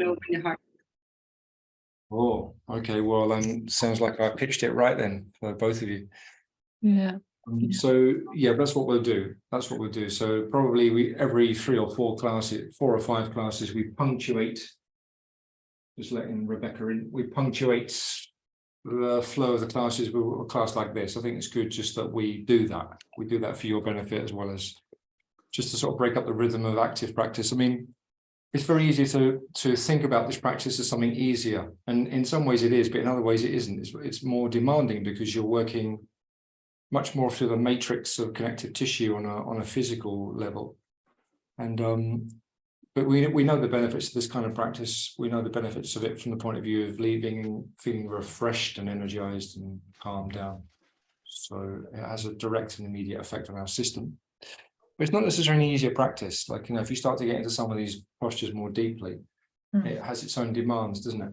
open your heart. Oh, okay. Well, then sounds like I pitched it right then for both of you. Yeah. So yeah, that's what we'll do. That's what we'll do. So probably every 3 or 4 classes, 4 or 5 classes, we punctuate. Just letting Rebecca in. We punctuate the flow of the classes with a class like this. I think it's good just that we do that. We do that for your benefit as well as just to sort of break up the rhythm of active practice. I mean, it's very easy to think about this practice as something easier, and in some ways it is, but in other ways it isn't. It's more demanding because you're working much more through the matrix of connective tissue on a physical level. And but we know the benefits of this kind of practice. We know the benefits of it from the point of view of leaving and feeling refreshed and energized and calmed down. So it has a direct and immediate effect on our system. But it's not necessarily an easier practice. Like, if you start to get into some of these postures more deeply, it has its own demands, doesn't it?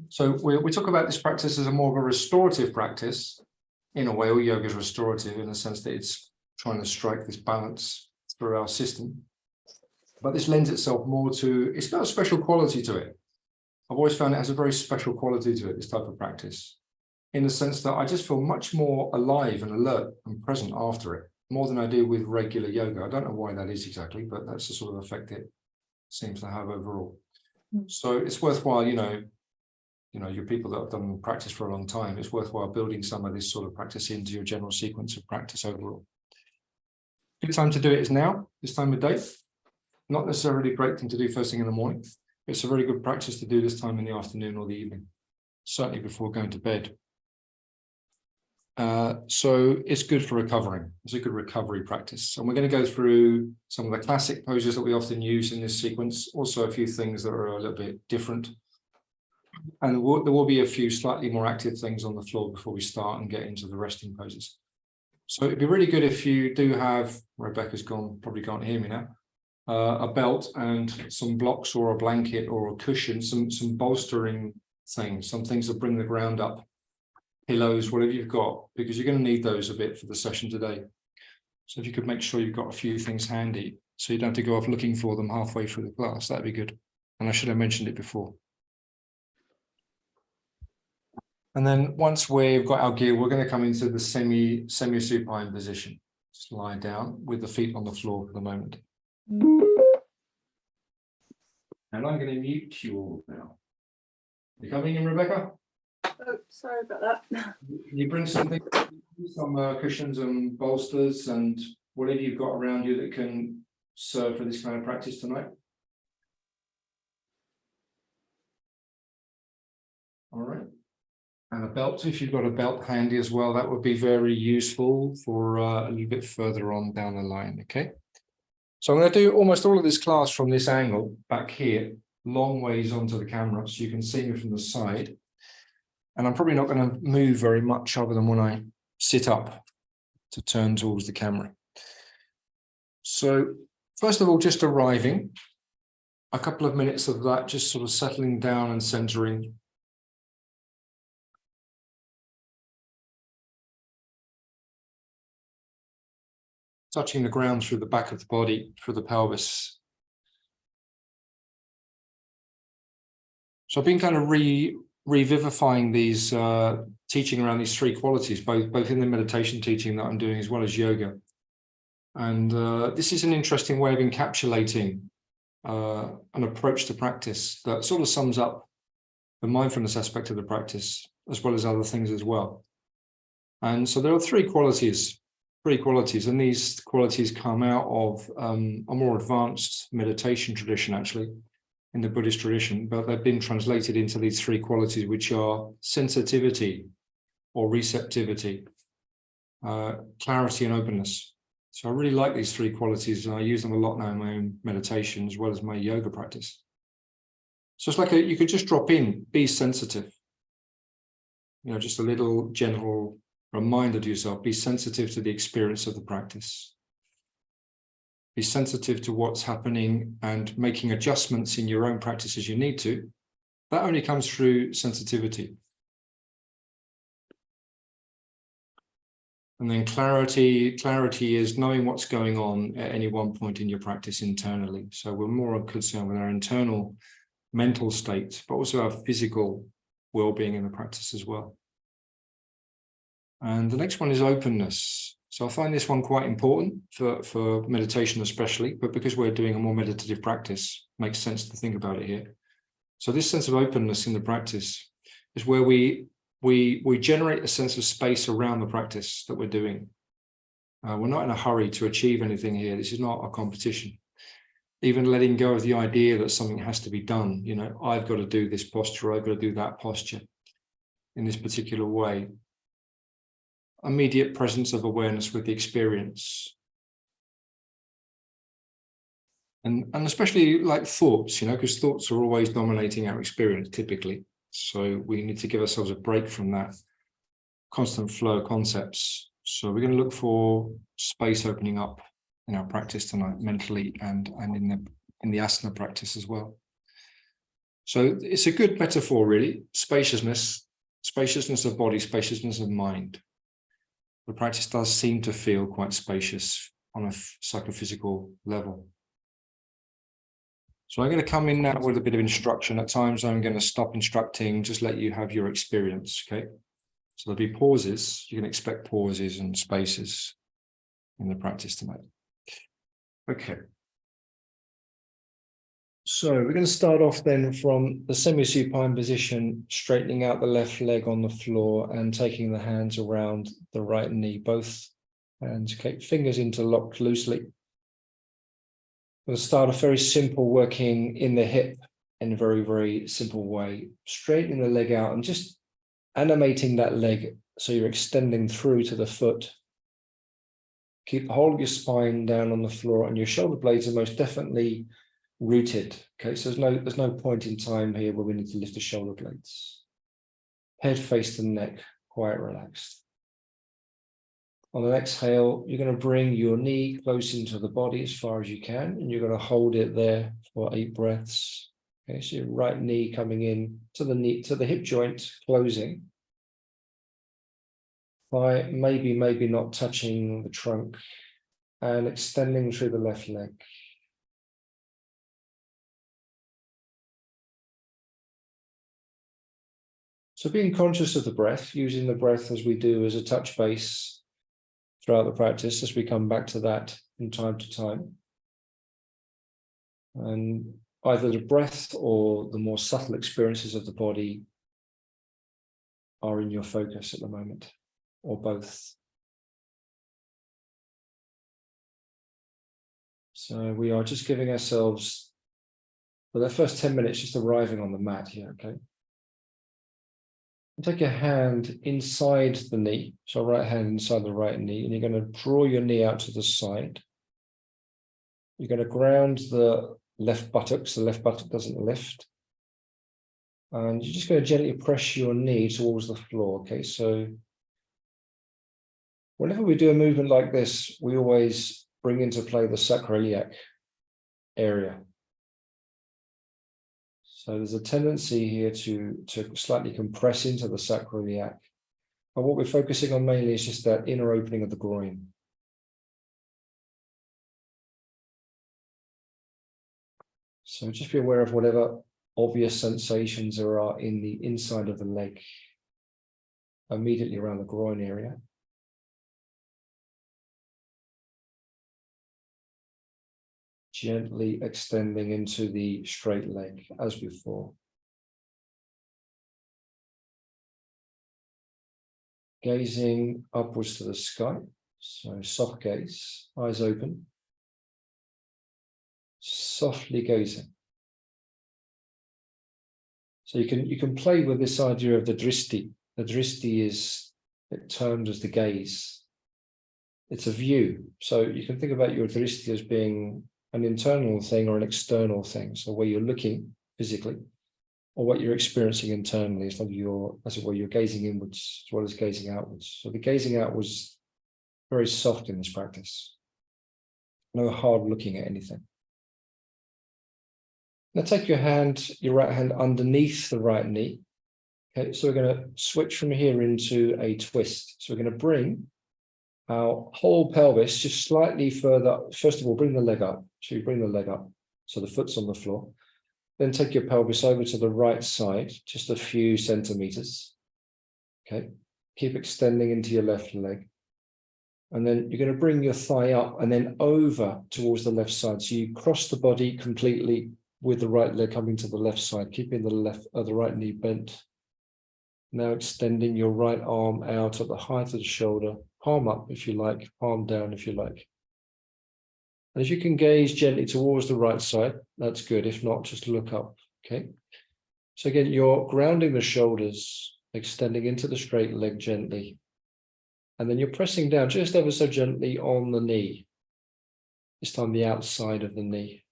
So we talk about this practice as a more of a restorative practice. In a way, all yoga is restorative in the sense that it's trying to strike this balance through our system. But this lends itself more to, it's got a special quality to it. I've always found it has a very special quality to it, this type of practice, in the sense that I just feel much more alive and alert and present after it, more than I do with regular yoga. I don't know why that is exactly, but that's the sort of effect it seems to have overall. So it's worthwhile, your people that have done practice for a long time, it's worthwhile building some of this sort of practice into your general sequence of practice overall. Good time to do it is now, this time of day. Not necessarily a great thing to do first thing in the morning. It's a very good practice to do this time in the afternoon or the evening, certainly before going to bed. So it's good for recovering. It's a good recovery practice. And we're going to go through some of the classic poses that we often use in this sequence, also a few things that are a little bit different. And there will be a few slightly more active things on the floor before we start and get into the resting poses. So it'd be really good if you do have, Rebecca's gone, probably can't hear me now, a belt and some blocks or a blanket or a cushion, some bolstering things, some things that bring the ground up, pillows, whatever you've got, because you're going to need those a bit for the session today. So if you could make sure you've got a few things handy so you don't have to go off looking for them halfway through the class, that'd be good. And I should have mentioned it before. And then once we've got our gear, we're going to come into the semi-supine position. Just lie down with the feet on the floor for the moment. And I'm going to mute you all now. You coming in, Rebecca? Oh, sorry about that. You bring something, some cushions and bolsters and whatever you've got around you that can serve for this kind of practice tonight. All right. And a belt, if you've got a belt handy as well, that would be very useful for a little bit further on down the line, okay? So I'm going to do almost all of this class from this angle back here, long ways onto the camera, so you can see me from the side. And I'm probably not going to move very much other than when I sit up to turn towards the camera. So first of all, just arriving, a couple of minutes of that, just sort of settling down and centering. Touching the ground through the back of the body, through the pelvis. So I've been kind of revivifying these teaching around these 3 qualities, both in the meditation teaching that I'm doing as well as yoga. And this is an interesting way of encapsulating an approach to practice that sort of sums up the mindfulness aspect of the practice, as well as other things as well. And so there are 3 qualities, and these qualities come out of a more advanced meditation tradition, actually, in the Buddhist tradition, but they've been translated into these 3 qualities, which are sensitivity or receptivity, clarity and openness. So I really like these 3 qualities, and I use them a lot now in my own meditation as well as my yoga practice. So it's like you could just drop in, be sensitive. Just a little gentle reminder to yourself, be sensitive to the experience of the practice. Be sensitive to what's happening and making adjustments in your own practice as you need to. That only comes through sensitivity. And then clarity is knowing what's going on at any one point in your practice internally. So we're more concerned with our internal mental state, but also our physical well-being in the practice as well. And the next one is openness. So I find this one quite important for meditation especially, but because we're doing a more meditative practice, it makes sense to think about it here. So this sense of openness in the practice is where we generate a sense of space around the practice that we're doing. We're not in a hurry to achieve anything here. This is not a competition. Even letting go of the idea that something has to be done. You know, I've got to do this posture, I've got to do that posture in this particular way. Immediate presence of awareness with the experience. And especially like thoughts, you know, because thoughts are always dominating our experience typically. So we need to give ourselves a break from that constant flow of concepts. So we're going to look for space opening up in our practice tonight, mentally and in the asana practice as well. So it's a good metaphor, really. Spaciousness of body, spaciousness of mind. The practice does seem to feel quite spacious on a psychophysical level. So I'm going to come in now with a bit of instruction. At times I'm going to stop instructing, just let you have your experience, okay? So there'll be pauses. You can expect pauses and spaces in the practice tonight. Okay. So we're going to start off then from the semi-supine position, straightening out the left leg on the floor and taking the hands around the right knee, both hands, okay, fingers interlocked loosely. We'll start off very simple, working in the hip in a very, very simple way, straightening the leg out and just animating that leg so you're extending through to the foot. Keep the whole of your spine down on the floor and your shoulder blades are most definitely rooted. Okay, so there's no point in time here where we need to lift the shoulder blades. Head face to neck, quite relaxed. On the exhale, you're going to bring your knee close into the body as far as you can, and you're going to hold it there for 8 breaths. Okay, so your right knee coming in to the knee, to the hip joint, closing. By maybe not touching the trunk, and extending through the left leg. So being conscious of the breath, using the breath as we do as a touch base throughout the practice, as we come back to that from time to time. And either the breath or the more subtle experiences of the body are in your focus at the moment, or both. So we are just giving ourselves, for the first 10 minutes, just arriving on the mat here, okay? And take your hand inside the knee, so right hand inside the right knee, and you're going to draw your knee out to the side. You're going to ground the left buttocks, the left buttock doesn't lift. And you're just going to gently press your knee towards the floor, okay? So whenever we do a movement like this, we always bring into play the sacroiliac area. So there's a tendency here to slightly compress into the sacroiliac. But what we're focusing on mainly is just that inner opening of the groin. So just be aware of whatever obvious sensations there are in the inside of the leg, immediately around the groin area. Gently extending into the straight leg as before. Gazing upwards to the sky, so soft gaze, eyes open. Softly gazing. So you can play with this idea of the dristi. The dristi is termed as the gaze. It's a view. So you can think about your dristi as being an internal thing or an external thing. So where you're looking physically, or what you're experiencing internally, it's like you're gazing inwards as well as gazing outwards. So the gazing outwards is very soft in this practice. No hard looking at anything. Now take your right hand underneath the right knee. Okay, so we're going to switch from here into a twist. So we're going to bring our whole pelvis just slightly further. First of all, bring the leg up. So you bring the leg up, so the foot's on the floor. Then take your pelvis over to the right side, just a few centimeters. Okay, keep extending into your left leg. And then you're going to bring your thigh up and then over towards the left side. So you cross the body completely with the right leg coming to the left side, keeping the right knee bent. Now extending your right arm out at the height of the shoulder, palm up if you like, palm down if you like. And if you can gaze gently towards the right side, that's good. If not, just look up, okay? So again, you're grounding the shoulders, extending into the straight leg gently. And then you're pressing down just ever so gently on the knee. This time the outside of the knee.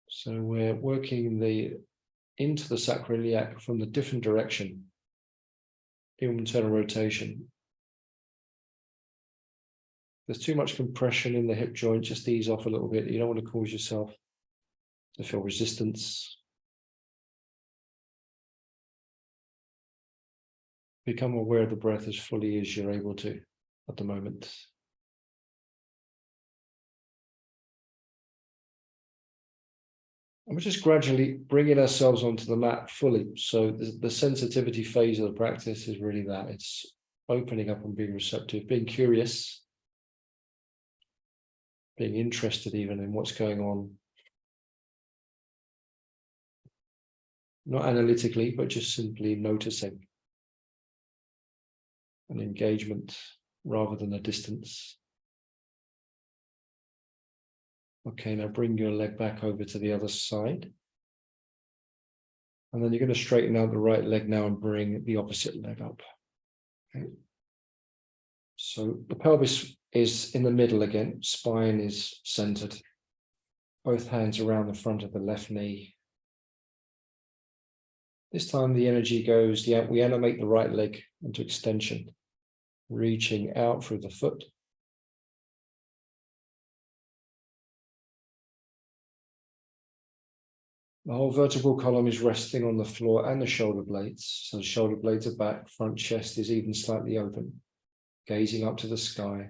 So we're working into the sacroiliac from the different direction. Internal rotation. There's too much compression in the hip joint, just ease off a little bit. You don't want to cause yourself to feel resistance. Become aware of the breath as fully as you're able to at the moment. And we're just gradually bringing ourselves onto the mat fully. So the sensitivity phase of the practice is really that. It's opening up and being receptive, being curious, being interested even in what's going on. Not analytically, but just simply noticing an engagement rather than a distance. Okay, now bring your leg back over to the other side. And then you're going to straighten out the right leg now and bring the opposite leg up. Okay. So the pelvis is in the middle again, spine is centered. Both hands around the front of the left knee. This time the energy goes, we animate the right leg into extension, reaching out through the foot. The whole vertebral column is resting on the floor and the shoulder blades. So the shoulder blades are back, front chest is even slightly open, gazing up to the sky.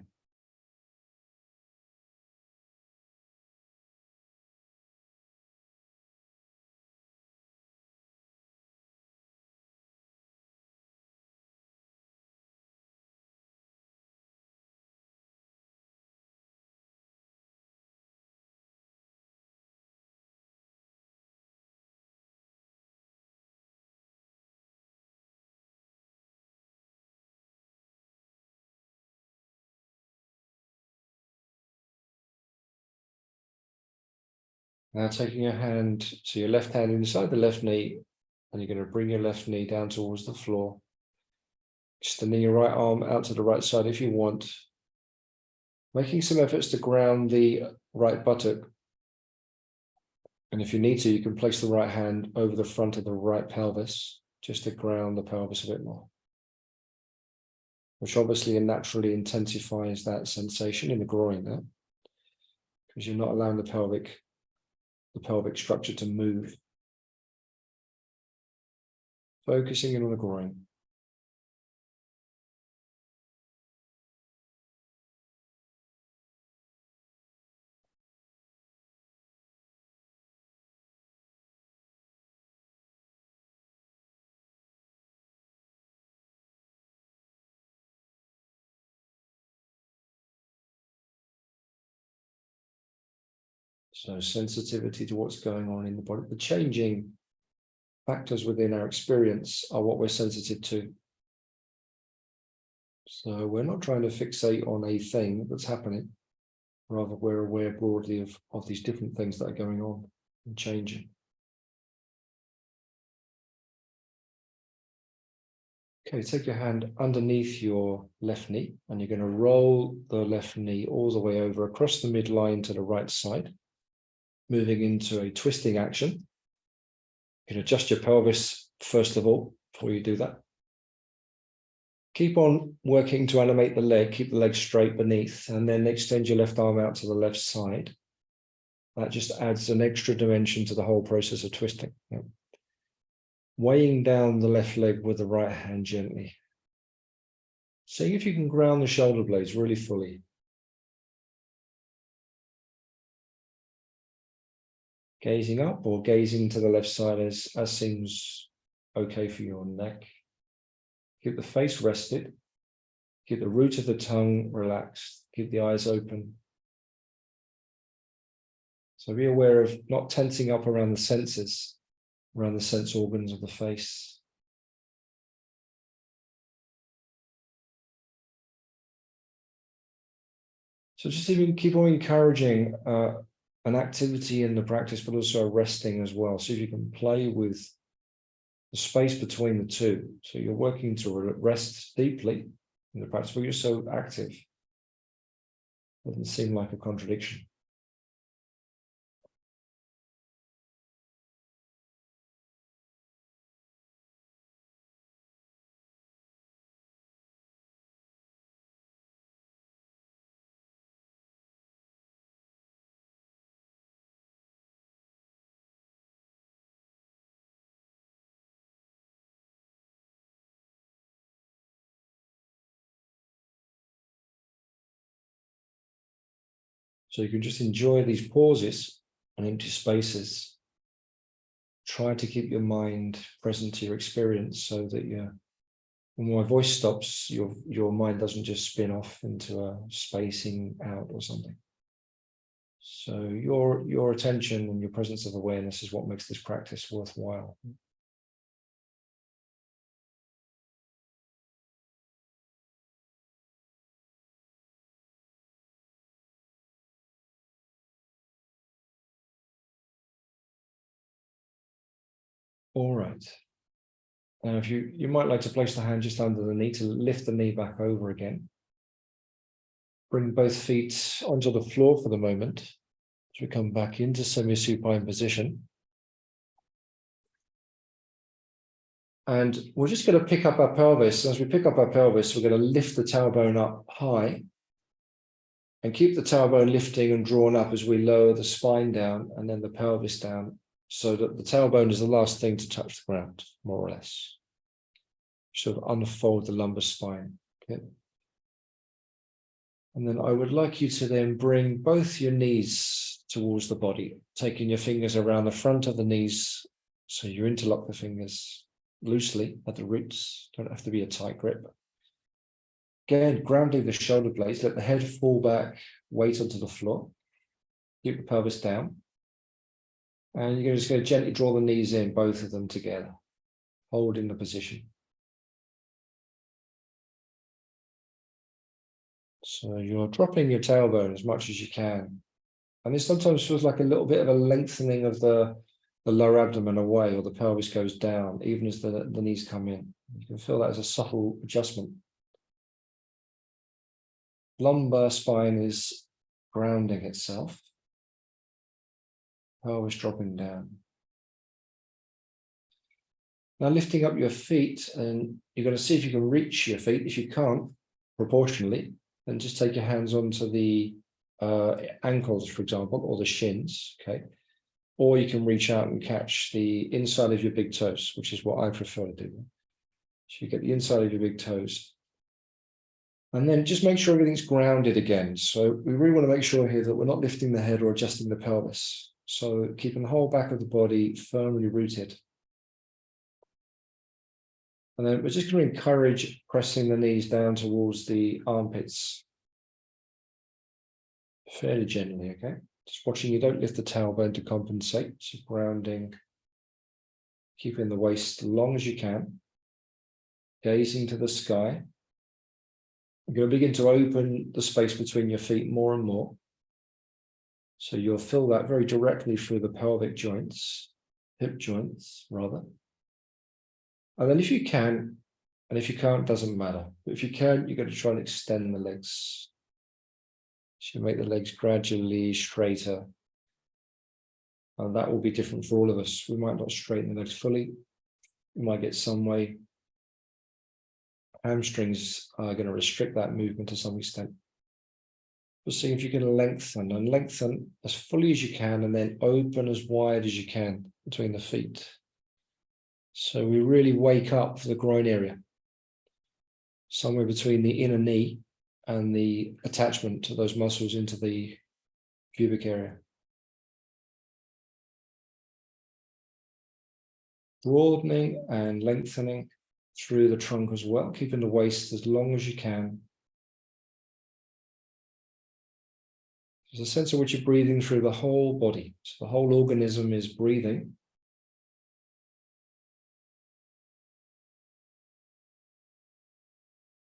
Now taking your hand, so your left hand inside the left knee, and you're going to bring your left knee down towards the floor. Extending your right arm out to the right side if you want. Making some efforts to ground the right buttock. And if you need to, you can place the right hand over the front of the right pelvis, just to ground the pelvis a bit more. Which obviously naturally intensifies that sensation in the groin there. Because you're not allowing the pelvic structure to move. Focusing in on the groin. So sensitivity to what's going on in the body. The changing factors within our experience are what we're sensitive to. So we're not trying to fixate on a thing that's happening. Rather, we're aware broadly of these different things that are going on and changing. Okay, take your hand underneath your left knee, and you're going to roll the left knee all the way over across the midline to the right side. Moving into a twisting action. You can adjust your pelvis first of all before you do that. Keep on working to animate the leg, keep the leg straight beneath, and then extend your left arm out to the left side. That just adds an extra dimension to the whole process of twisting. Yeah. Weighing down the left leg with the right hand gently. See if you can ground the shoulder blades really fully. Gazing up or gazing to the left side as seems okay for your neck. Keep the face rested. Keep the root of the tongue relaxed. Keep the eyes open. So be aware of not tensing up around the senses, around the sense organs of the face. So just even keep on encouraging an activity in the practice, but also a resting as well. So if you can play with the space between the two. So you're working to rest deeply in the practice, but you're so active. Doesn't seem like a contradiction. So you can just enjoy these pauses and empty spaces. Try to keep your mind present to your experience so that when my voice stops, your mind doesn't just spin off into a spacing out or something. So your attention and your presence of awareness is what makes this practice worthwhile. All right. Now, if you might like to place the hand just under the knee to lift the knee back over again. Bring both feet onto the floor for the moment as we come back into semi-supine position. And we're just going to pick up our pelvis. As we pick up our pelvis, we're going to lift the tailbone up high and keep the tailbone lifting and drawn up as we lower the spine down and then the pelvis down, so that the tailbone is the last thing to touch the ground, more or less. Sort of unfold the lumbar spine. Okay. And then I would like you to then bring both your knees towards the body, taking your fingers around the front of the knees. So you interlock the fingers loosely at the roots. Don't have to be a tight grip. Again, grounding the shoulder blades, let the head fall back, weight onto the floor. Keep the pelvis down. And you're just going to gently draw the knees in, both of them together, holding the position. So you're dropping your tailbone as much as you can. And this sometimes feels like a little bit of a lengthening of the lower abdomen away, or the pelvis goes down, even as the knees come in. You can feel that as a subtle adjustment. Lumbar spine is grounding itself. Pelvis dropping down. Now lifting up your feet, and you're going to see if you can reach your feet. If you can't, proportionally, then just take your hands onto the ankles, for example, or the shins, okay? Or you can reach out and catch the inside of your big toes, which is what I prefer to do. So you get the inside of your big toes. And then just make sure everything's grounded again. So we really want to make sure here that we're not lifting the head or adjusting the pelvis. So keeping the whole back of the body firmly rooted. And then we're just going to encourage pressing the knees down towards the armpits. Fairly gently, okay? Just watching you don't lift the tailbone to compensate. So grounding, keeping the waist as long as you can. Gazing to the sky. You're going to begin to open the space between your feet more and more. So you'll feel that very directly through the pelvic joints, hip joints, rather. And then if you can, and if you can't, doesn't matter. But if you can, you're going to try and extend the legs. So you make the legs gradually straighter. And that will be different for all of us. We might not straighten the legs fully. We might get some way. Hamstrings are going to restrict that movement to some extent. But see if you can lengthen and lengthen as fully as you can, and then open as wide as you can between the feet. So we really wake up the groin area. somewhere between the inner knee and the attachment to those muscles into the pubic area. Broadening and lengthening through the trunk as well, keeping the waist as long as you can. There's a sense in which you're breathing through the whole body. So the whole organism is breathing.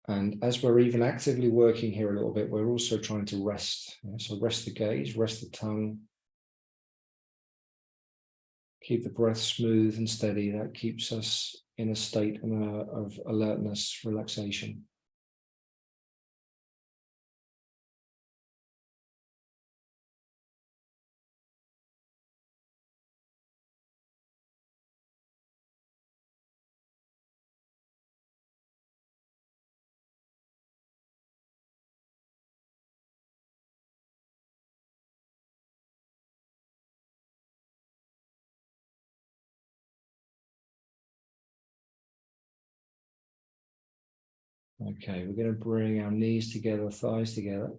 And as we're even actively working here a little bit, we're also trying to rest. So rest the gaze, rest the tongue. Keep the breath smooth and steady. That keeps us in a state of alertness, relaxation. Okay, we're going to bring our knees together, thighs together.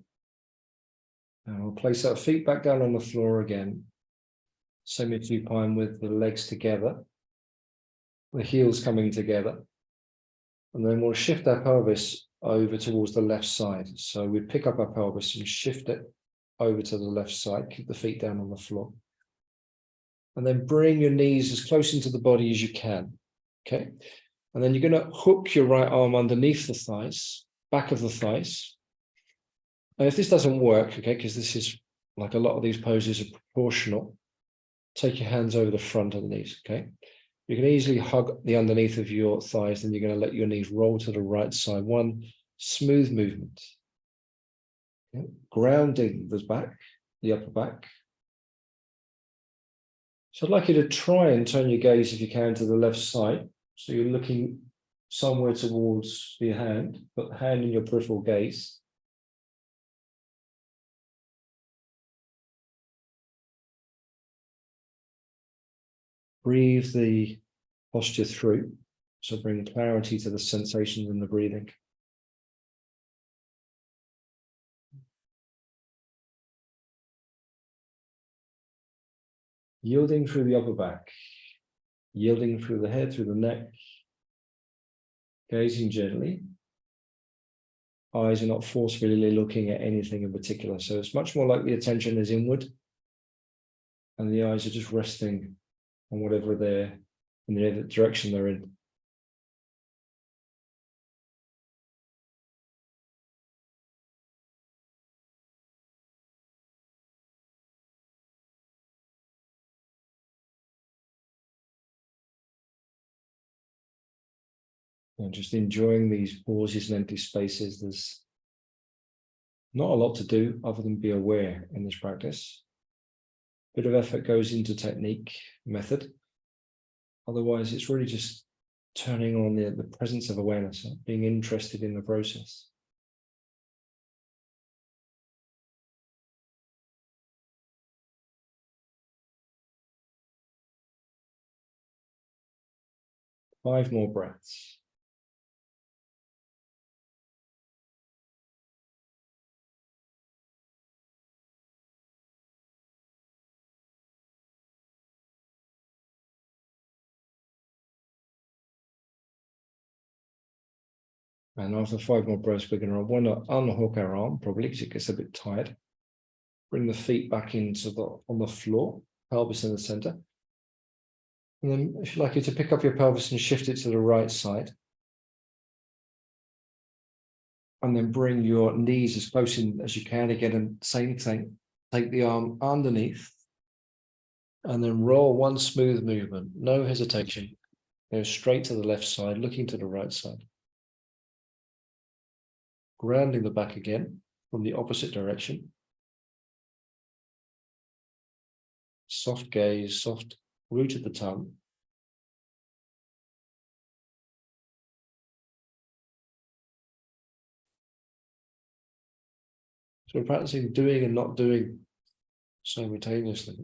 And we'll place our feet back down on the floor again. Semi-supine with the legs together. The heels coming together. And then we'll shift our pelvis over towards the left side. So we pick up our pelvis and shift it over to the left side. Keep the feet down on the floor. And then bring your knees as close into the body as you can. Okay. And then you're going to hook your right arm underneath the thighs, back of the thighs. And if this doesn't work, okay, because this is like a lot of these poses are proportional, take your hands over the front of the knees, okay? You can easily hug the underneath of your thighs, then you're going to let your knees roll to the right side. One smooth movement. Okay. Grounding the back, the upper back. So I'd like you to try and turn your gaze, if you can, to the left side. So you're looking somewhere towards the hand, put the hand in your peripheral gaze. Breathe the posture through. So bring clarity to the sensations in the breathing. Yielding through the upper back. Yielding through the head, through the neck. Gazing gently. Eyes are not forcefully looking at anything in particular. So it's much more like the attention is inward. And the eyes are just resting on whatever they're in the direction they're in. And just enjoying these pauses and empty spaces. There's not a lot to do other than be aware in this practice. A bit of effort goes into technique, method. Otherwise, it's really just turning on the presence of awareness, being interested in the process. Five more breaths. And after 5 more breaths, we're going to want to unhook our arm, probably because it gets a bit tired. Bring the feet back into on the floor, pelvis in the center. And then if you'd like you to pick up your pelvis and shift it to the right side. And then bring your knees as close in as you can again, and same thing. Take the arm underneath. And then roll one smooth movement, no hesitation. Go straight to the left side, looking to the right side. Grounding the back again from the opposite direction. Soft gaze, soft root of the tongue. So we're practicing doing and not doing simultaneously.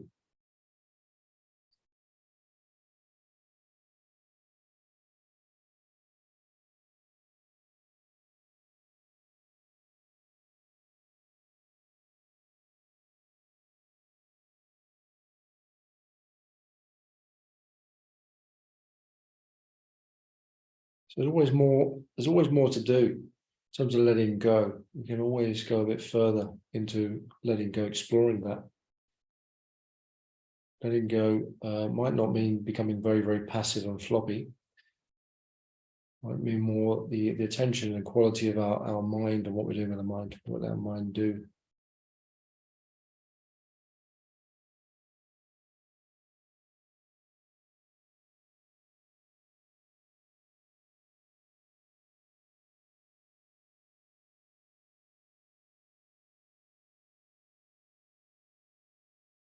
So there's always more to do in terms of letting go. You can always go a bit further into letting go, exploring that. Letting go might not mean becoming very, very passive and floppy. Might mean more the attention and quality of our mind and what we're doing with the mind, what our mind do.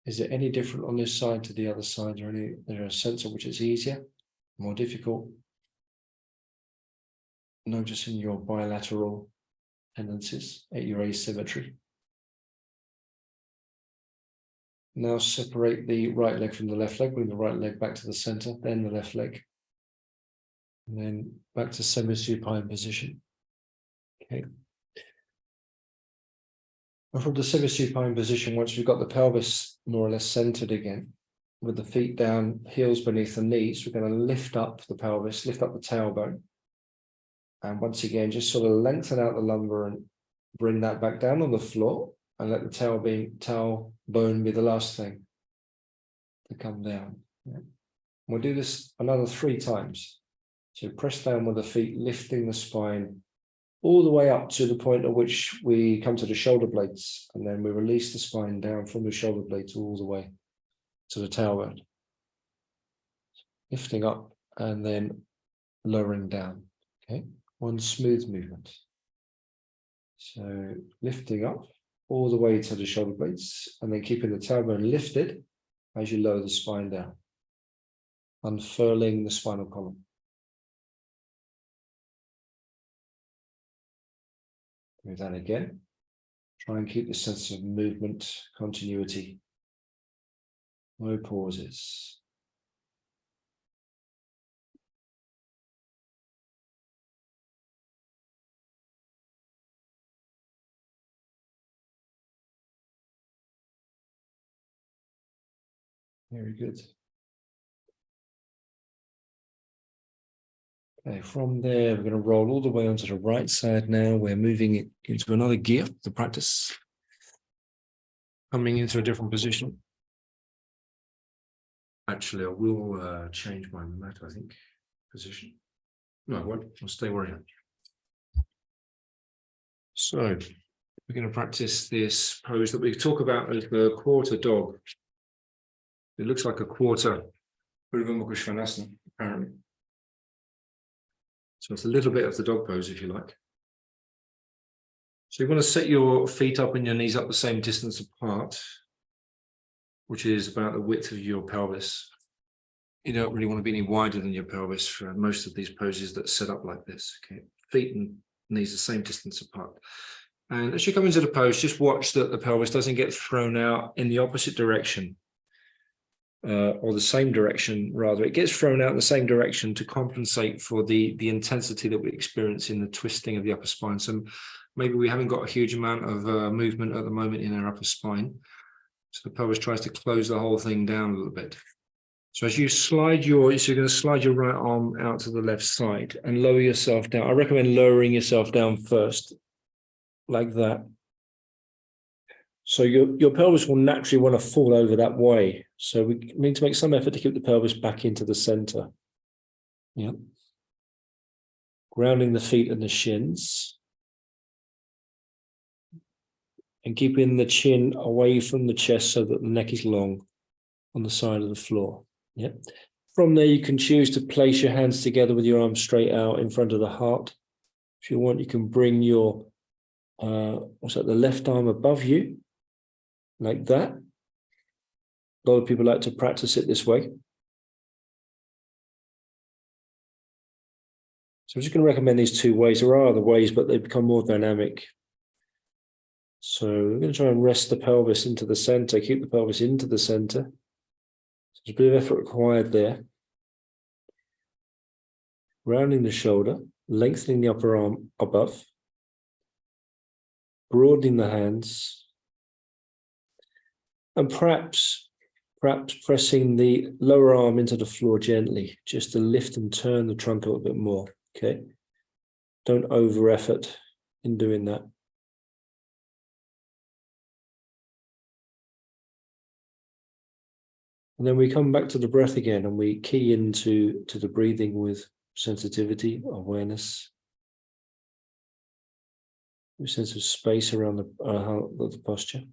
Is it any different on this side to the other side, or is there a sense in which it's easier, more difficult? Noticing your bilateral tendencies at your asymmetry. Now separate the right leg from the left leg, bring the right leg back to the center, then the left leg. And then back to semi-supine position. Okay. And from the semi-supine position, once we've got the pelvis more or less centered again, with the feet down, heels beneath the knees, we're going to lift up the pelvis, lift up the tailbone. And once again, just sort of lengthen out the lumbar and bring that back down on the floor and let the tailbone be the last thing to come down. Yeah. We'll do this another 3 times. So press down with the feet, lifting the spine all the way up to the point at which we come to the shoulder blades, and then we release the spine down from the shoulder blades all the way to the tailbone. Lifting up and then lowering down. Okay, one smooth movement. So lifting up all the way to the shoulder blades, and then keeping the tailbone lifted as you lower the spine down, unfurling the spinal column. Do that again. Try and keep the sense of movement, continuity. No pauses. Very good. Okay, from there, we're going to roll all the way onto the right side now. We're moving it into another gear to practice. Coming into a different position. Actually, I will change my mat, I think, position. No, I won't. I'll stay where I am. So, we're going to practice this pose that we talk about as the quarter dog. It looks like a quarter Bodhiyoga-58-yielding-floor-work, apparently. So it's a little bit of the dog pose, if you like. So you want to set your feet up and your knees up the same distance apart, which is about the width of your pelvis. You don't really want to be any wider than your pelvis for most of these poses that set up like this. Okay, feet and knees the same distance apart. And as you come into the pose, just watch that the pelvis doesn't get thrown out in the opposite direction. Or the same direction, rather. It gets thrown out in the same direction to compensate for the intensity that we experience in the twisting of the upper spine. So maybe we haven't got a huge amount of movement at the moment in our upper spine. So the pelvis tries to close the whole thing down a little bit. So as you slide so you're going to slide your right arm out to the left side and lower yourself down. I recommend lowering yourself down first, like that. So your pelvis will naturally want to fall over that way. So we need to make some effort to keep the pelvis back into the center. Yeah. Grounding the feet and the shins. And keeping the chin away from the chest so that the neck is long on the side of the floor. Yeah. From there, you can choose to place your hands together with your arms straight out in front of the heart. If you want, you can bring your the left arm above you, like that. A lot of people like to practice it this way. So I'm just going to recommend these 2 ways. There are other ways, but they become more dynamic. So we're going to try and rest the pelvis into the center, keep the pelvis into the center. So there's a bit of effort required there. Rounding the shoulder, lengthening the upper arm above, broadening the hands, and perhaps pressing the lower arm into the floor gently, just to lift and turn the trunk a little bit more. Okay. Don't over effort in doing that. And then we come back to the breath again and we key into the breathing with sensitivity, awareness, a sense of space around the posture.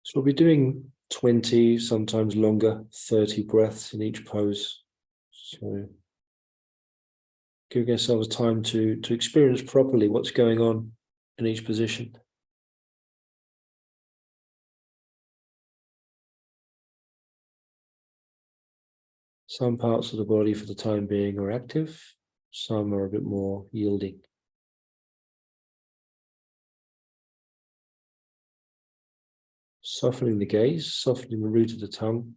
So we'll be doing 20, sometimes longer, 30 breaths in each pose. So giving ourselves time to experience properly what's going on in each position. Some parts of the body for the time being are active, some are a bit more yielding. Softening the gaze, softening the root of the tongue.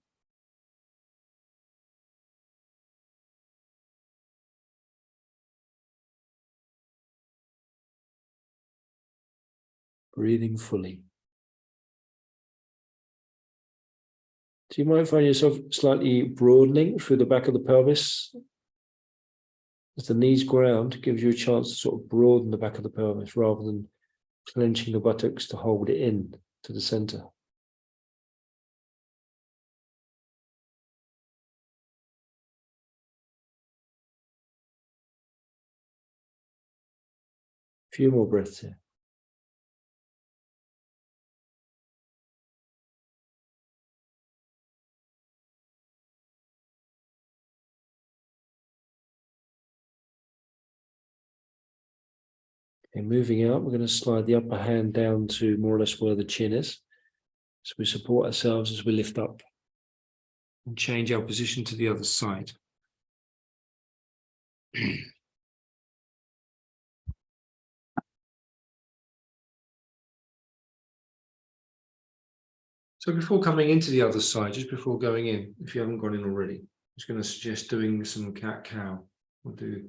Breathing fully. Do you might find yourself slightly broadening through the back of the pelvis? As the knees ground, gives you a chance to sort of broaden the back of the pelvis rather than clenching the buttocks to hold it in to the center. A few more breaths here. Okay, moving out, we're going to slide the upper hand down to more or less where the chin is. So we support ourselves as we lift up and change our position to the other side. So before coming into the other side, just before going in, if you haven't gone in already, I'm just going to suggest doing some cat-cow. We'll do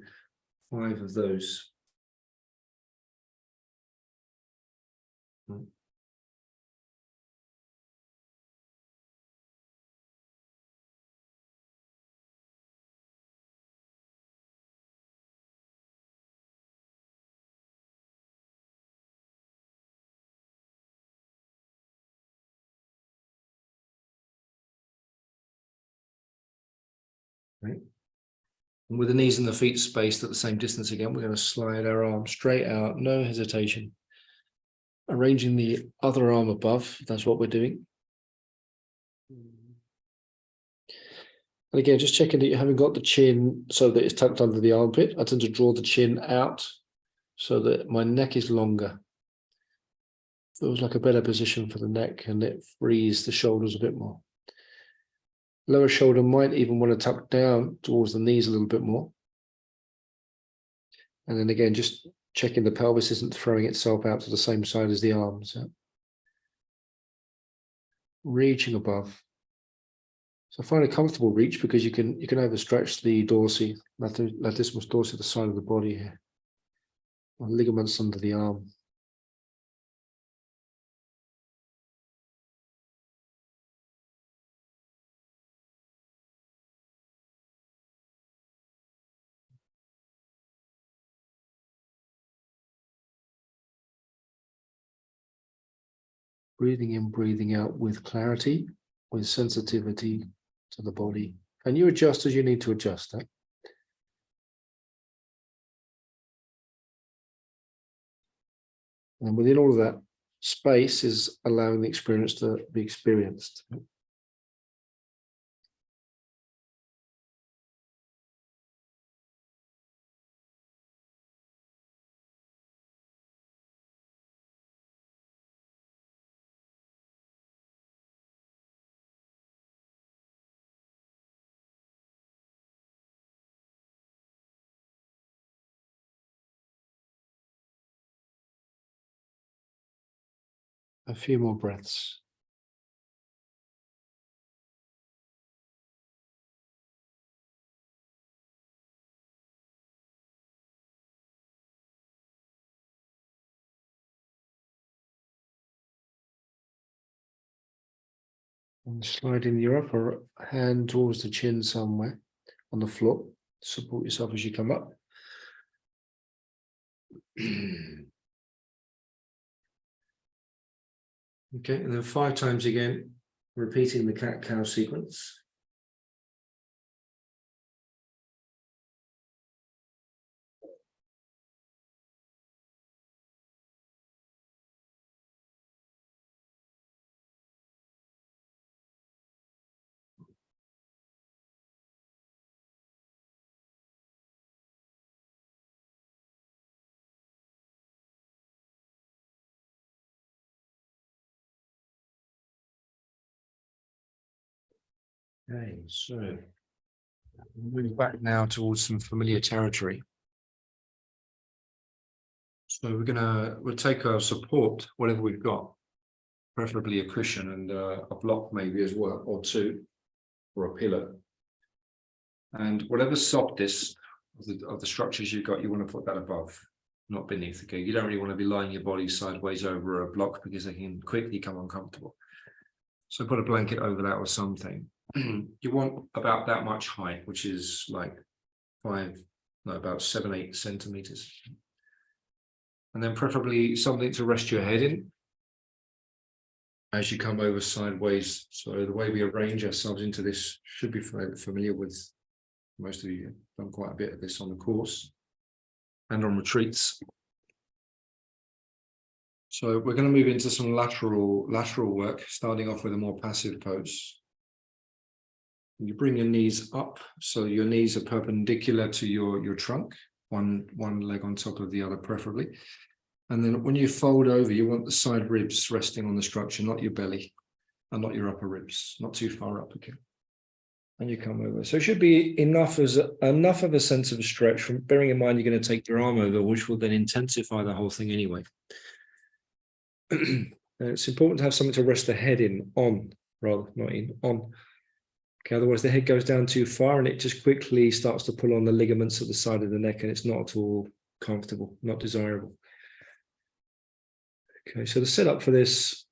5 of those. Right. And with the knees and the feet spaced at the same distance again, we're going to slide our arm straight out, no hesitation. Arranging the other arm above, that's what we're doing. And again, just checking that you haven't got the chin so that it's tucked under the armpit. I tend to draw the chin out so that my neck is longer. Feels like a better position for the neck and it frees the shoulders a bit more. Lower shoulder might even want to tuck down towards the knees a little bit more. And then again, just checking the pelvis isn't throwing itself out to the same side as the arms. Reaching above. So find a comfortable reach because you can overstretch the dorsi, latissimus dorsi, the side of the body here. Or ligaments under the arm. Breathing in, breathing out with clarity, with sensitivity to the body. And you adjust as you need to adjust that. And within all of that, space is allowing the experience to be experienced. A few more breaths. And sliding your upper hand towards the chin somewhere on the floor. Support yourself as you come up. Okay, and then 5 times again, repeating the cat-cow sequence. Okay, so moving back now towards some familiar territory. So we'll take our support, whatever we've got, preferably a cushion and a block maybe as well, or 2, or a pillow. And whatever softest of the structures you've got, you want to put that above, not beneath. Okay, you don't really want to be lying your body sideways over a block because they can quickly become uncomfortable. So put a blanket over that or something. You want about that much height, which is like about 7-8 centimeters. And then preferably something to rest your head in as you come over sideways. So the way we arrange ourselves into this should be familiar with most of you. Have done quite a bit of this on the course and on retreats. So we're going to move into some lateral work, starting off with a more passive pose. You bring your knees up, so your knees are perpendicular to your trunk, one leg on top of the other preferably. And then when you fold over, you want the side ribs resting on the structure, not your belly and not your upper ribs, not too far up, okay? And you come over. So it should be enough of a sense of a stretch, from bearing in mind you're going to take your arm over, which will then intensify the whole thing anyway. It's important to have something to rest the head on. Okay, otherwise the head goes down too far and it just quickly starts to pull on the ligaments at the side of the neck and it's not at all comfortable, not desirable. Okay, so the setup for this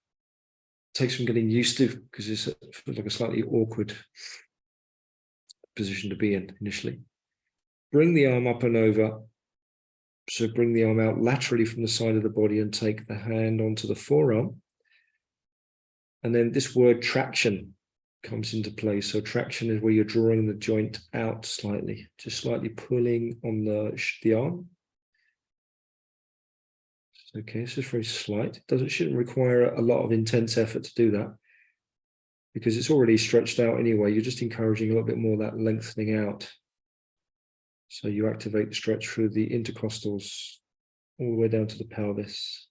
takes some getting used to because it's like a slightly awkward position to be in initially. Bring the arm up and over. So bring the arm out laterally from the side of the body and take the hand onto the forearm. And then this word traction comes into play. So traction is where you're drawing the joint out slightly, just slightly pulling on the arm. Okay, this is very slight. Shouldn't require a lot of intense effort to do that because it's already stretched out anyway. You're just encouraging a little bit more of that lengthening out. So you activate the stretch through the intercostals all the way down to the pelvis.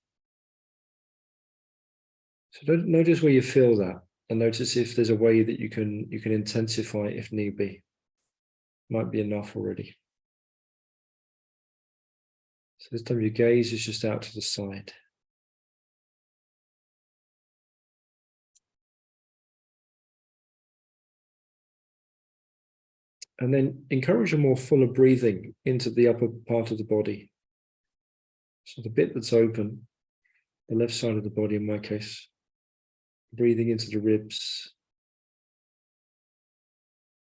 So notice where you feel that, and notice if there's a way that you can intensify it if need be. Might be enough already. So this time your gaze is just out to the side. And then encourage a more fuller breathing into the upper part of the body. So the bit that's open, the left side of the body in my case, breathing into the ribs.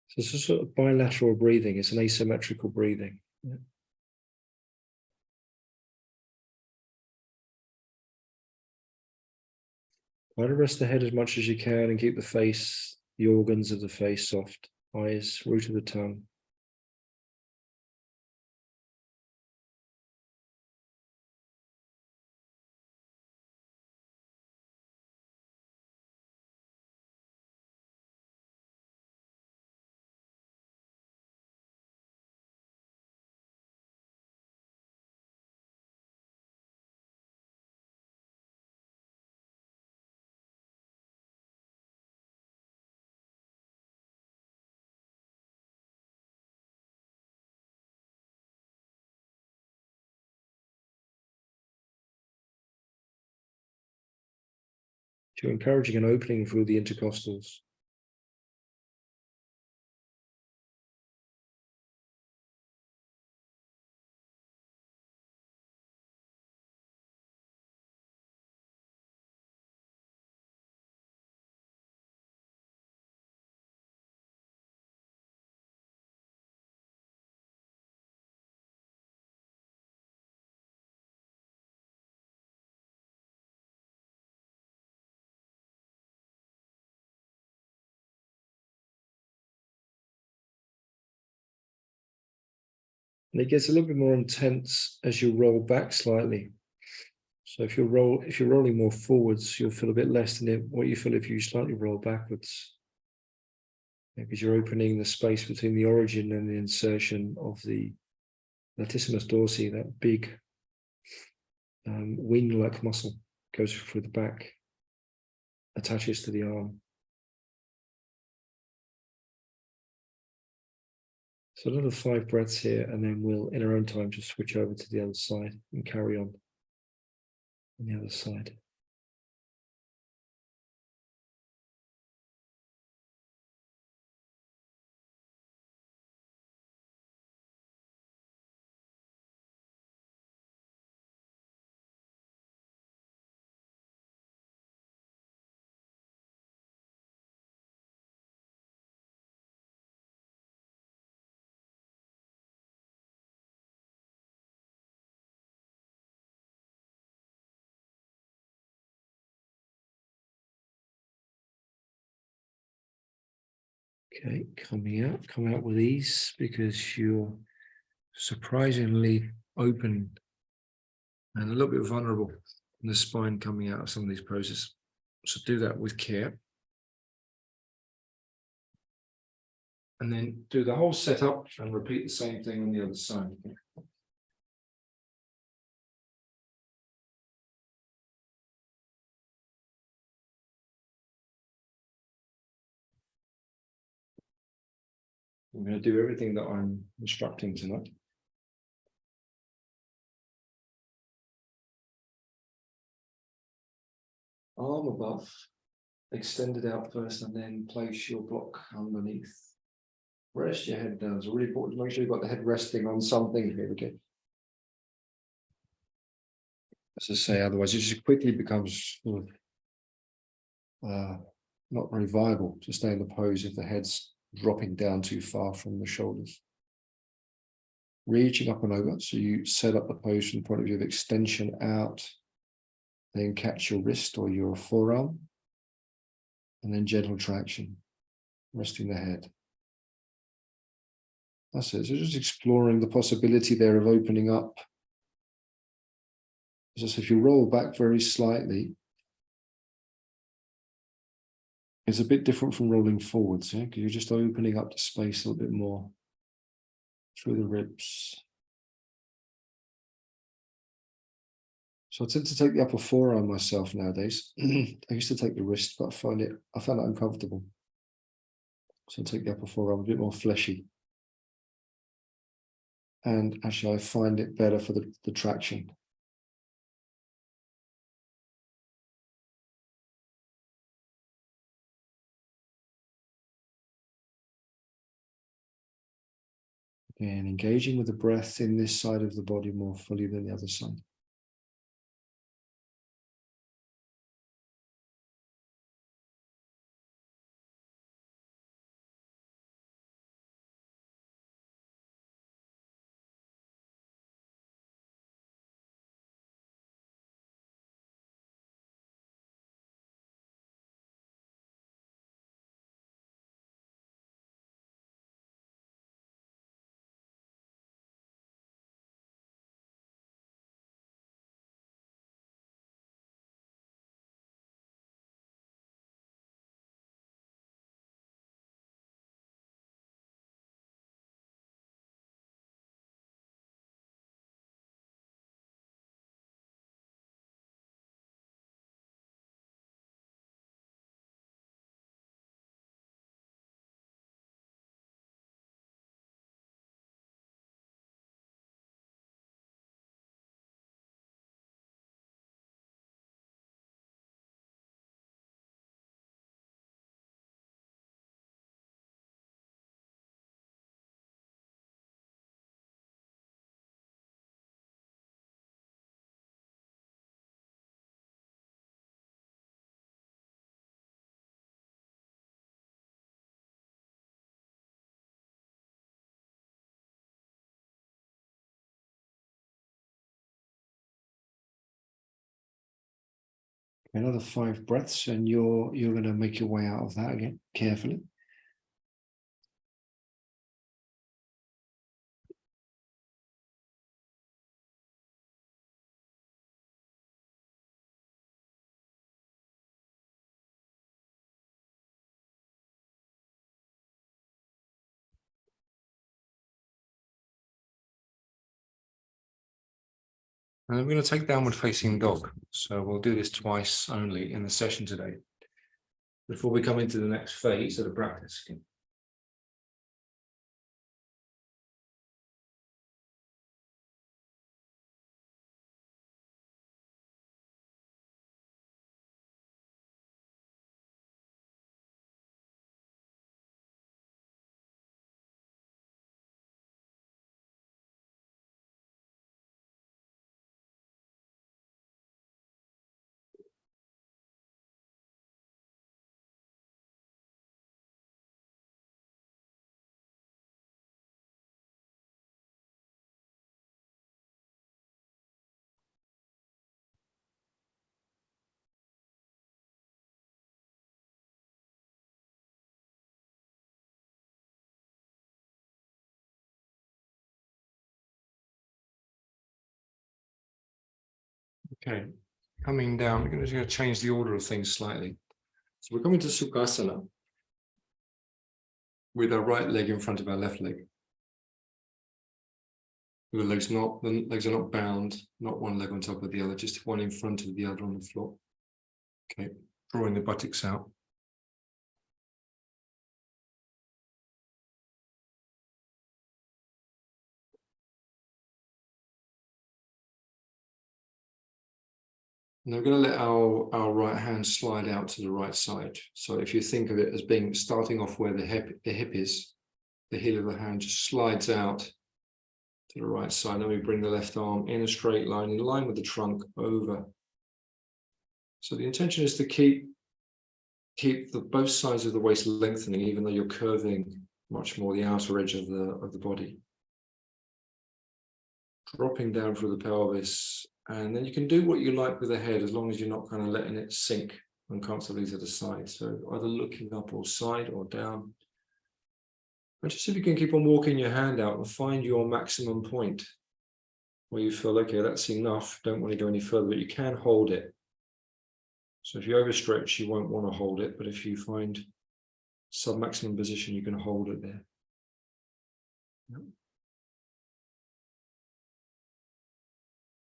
So it's a sort of bilateral breathing. It's an asymmetrical breathing. Yeah. Try to rest the head as much as you can and keep the face, the organs of the face soft. Eyes, root of the tongue. So you're encouraging an opening through the intercostals. And it gets a little bit more intense as you roll back slightly. So if you're rolling more forwards, you'll feel a bit less than what you feel if you slightly roll backwards. Because you're opening the space between the origin and the insertion of the latissimus dorsi, that big wing-like muscle goes through the back, attaches to the arm. So another 5 breaths here, and then we'll, in our own time, just switch over to the other side and carry on the other side. Okay, come out with ease, because you're surprisingly open and a little bit vulnerable in the spine coming out of some of these poses. So do that with care. And then do the whole setup and repeat the same thing on the other side. I'm going to do everything that I'm instructing tonight. Arm above, extend it out first, and then place your block underneath. Rest your head down. It's really important to make sure you've got the head resting on something. Here we go. As I say, otherwise it just quickly becomes not very viable to stay in the pose if the head's dropping down too far from the shoulders. Reaching up and over, so you set up the pose from the point of view of extension out, then catch your wrist or your forearm, and then gentle traction, resting the head. That's it. So just exploring the possibility there of opening up. Just if you roll back very slightly, it's a bit different from rolling forwards, yeah? Because you're just opening up the space a little bit more through the ribs. So I tend to take the upper forearm myself nowadays. I used to take the wrist, but I found it uncomfortable. So I take the upper forearm, a bit more fleshy. And actually I find it better for the traction. And engaging with the breath in this side of the body more fully than the other side. Another 5 breaths, and you're going to make your way out of that again, carefully. And we're going to take downward facing dog. So we'll do this twice only in the session today, before we come into the next phase of the practice. Okay, coming down, we're going to change the order of things slightly. So we're coming to Sukhasana with our right leg in front of our left leg. The legs are not bound, not one leg on top of the other, just one in front of the other on the floor. Okay, drawing the buttocks out. And I'm going to let our right hand slide out to the right side. So if you think of it as being starting off where the hip is, the heel of the hand just slides out to the right side. Then we bring the left arm in a straight line, in line with the trunk over. So the intention is to keep both sides of the waist lengthening, even though you're curving much more the outer edge of the body. Dropping down through the pelvis. And then you can do what you like with the head, as long as you're not kind of letting it sink uncomfortably to the side. So either looking up or side or down. And just if you can keep on walking your hand out and find your maximum point where you feel, okay, that's enough, don't want to go any further, but you can hold it. So if you overstretch, you won't want to hold it, but if you find sub-maximum position, you can hold it there. Yep.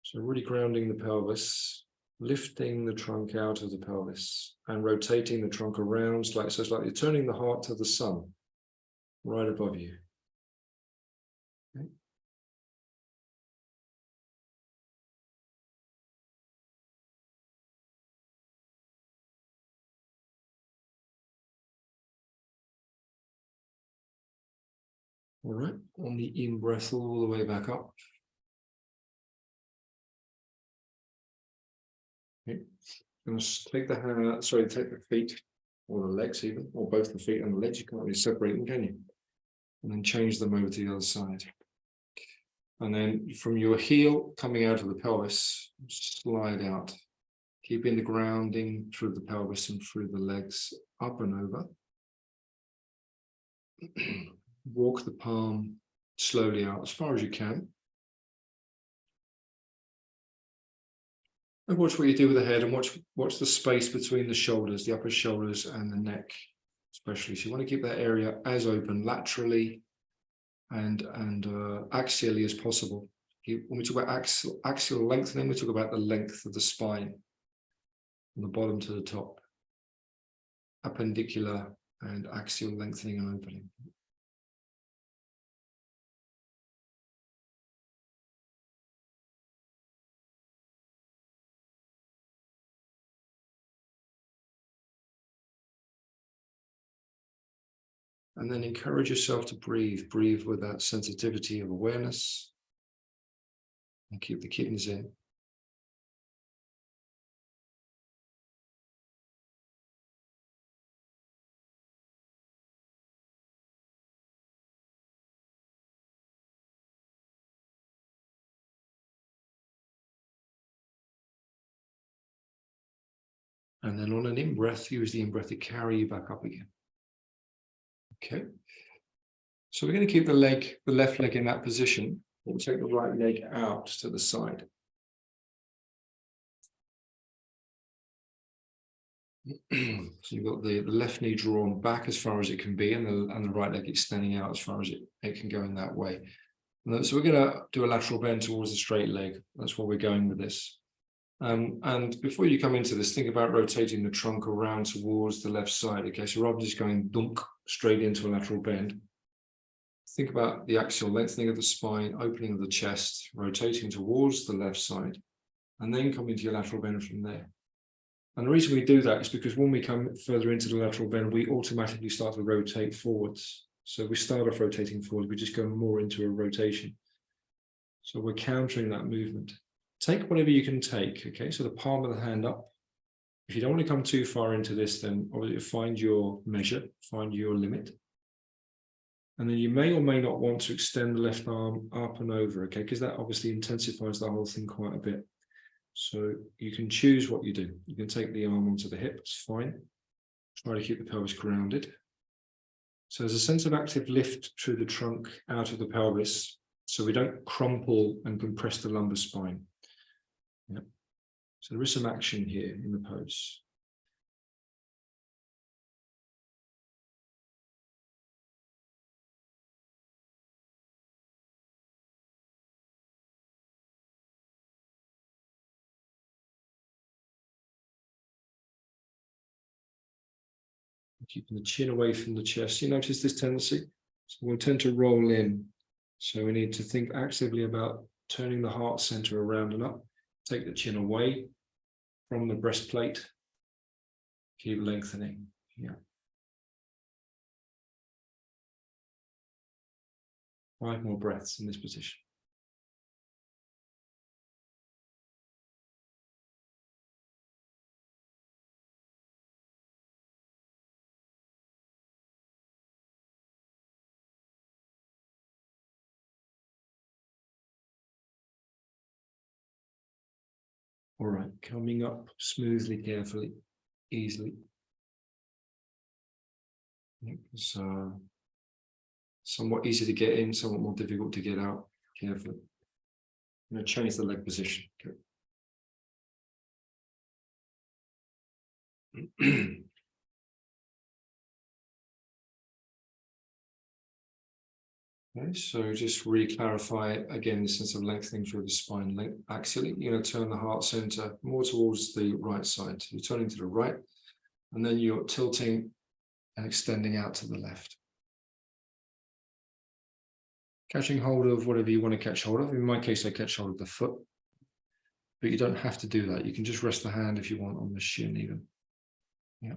So really grounding the pelvis, lifting the trunk out of the pelvis and rotating the trunk around, so it's like you're turning the heart to the sun right above you. Okay. All right, on the in-breath all the way back up. Okay. I'm going to take the hand, take the feet, or the legs even, or both the feet and the legs. You can't really separate them, can you? And then change them over to the other side. And then from your heel coming out of the pelvis, slide out, keeping the grounding through the pelvis and through the legs, up and over. Walk the palm slowly out as far as you can. And watch what you do with the head, and watch the space between the shoulders, the upper shoulders and the neck, especially. So you want to keep that area as open laterally and axially as possible. When we talk about axial lengthening, we talk about the length of the spine from the bottom to the top. Appendicular and axial lengthening and opening. And then encourage yourself to breathe. Breathe with that sensitivity of awareness. And keep the kidneys in. And then on an in-breath, use the in-breath to carry you back up again. Okay. So we're going to keep the left leg in that position. We'll take the right leg out to the side. So you've got the left knee drawn back as far as it can be, and the right leg extending out as far as it can go in that way. So we're going to do a lateral bend towards the straight leg. That's where we're going with this. And before you come into this, think about rotating the trunk around towards the left side. Okay, so rather than just going dunk straight into a lateral bend, think about the axial lengthening of the spine, opening of the chest, rotating towards the left side, and then come into your lateral bend from there. And the reason we do that is because when we come further into the lateral bend, we automatically start to rotate forwards. So we start off rotating forward, we just go more into a rotation. So we're countering that movement. Take whatever you can take, okay? So the palm of the hand up. If you don't want to come too far into this, then obviously find your measure, find your limit. And then you may or may not want to extend the left arm up and over, okay? Because that obviously intensifies the whole thing quite a bit. So you can choose what you do. You can take the arm onto the hip, it's fine. Try to keep the pelvis grounded. So there's a sense of active lift through the trunk out of the pelvis, so we don't crumple and compress the lumbar spine. Yep. So there is some action here in the pose. Keeping the chin away from the chest. You notice this tendency? So we'll tend to roll in. So we need to think actively about turning the heart center around and up. Take the chin away from the breastplate. Keep lengthening. Yeah. 5 more breaths in this position. All right, coming up smoothly, carefully, easily. It's somewhat easy to get in, somewhat more difficult to get out. Carefully. I'm going to change the leg position. Okay. Okay, so just re-clarify again the sense of lengthening through the spine axially. You're going to turn the heart center more towards the right side. So you're turning to the right, and then you're tilting and extending out to the left. Catching hold of whatever you want to catch hold of. In my case, I catch hold of the foot, but you don't have to do that. You can just rest the hand if you want on the shin even. Yeah.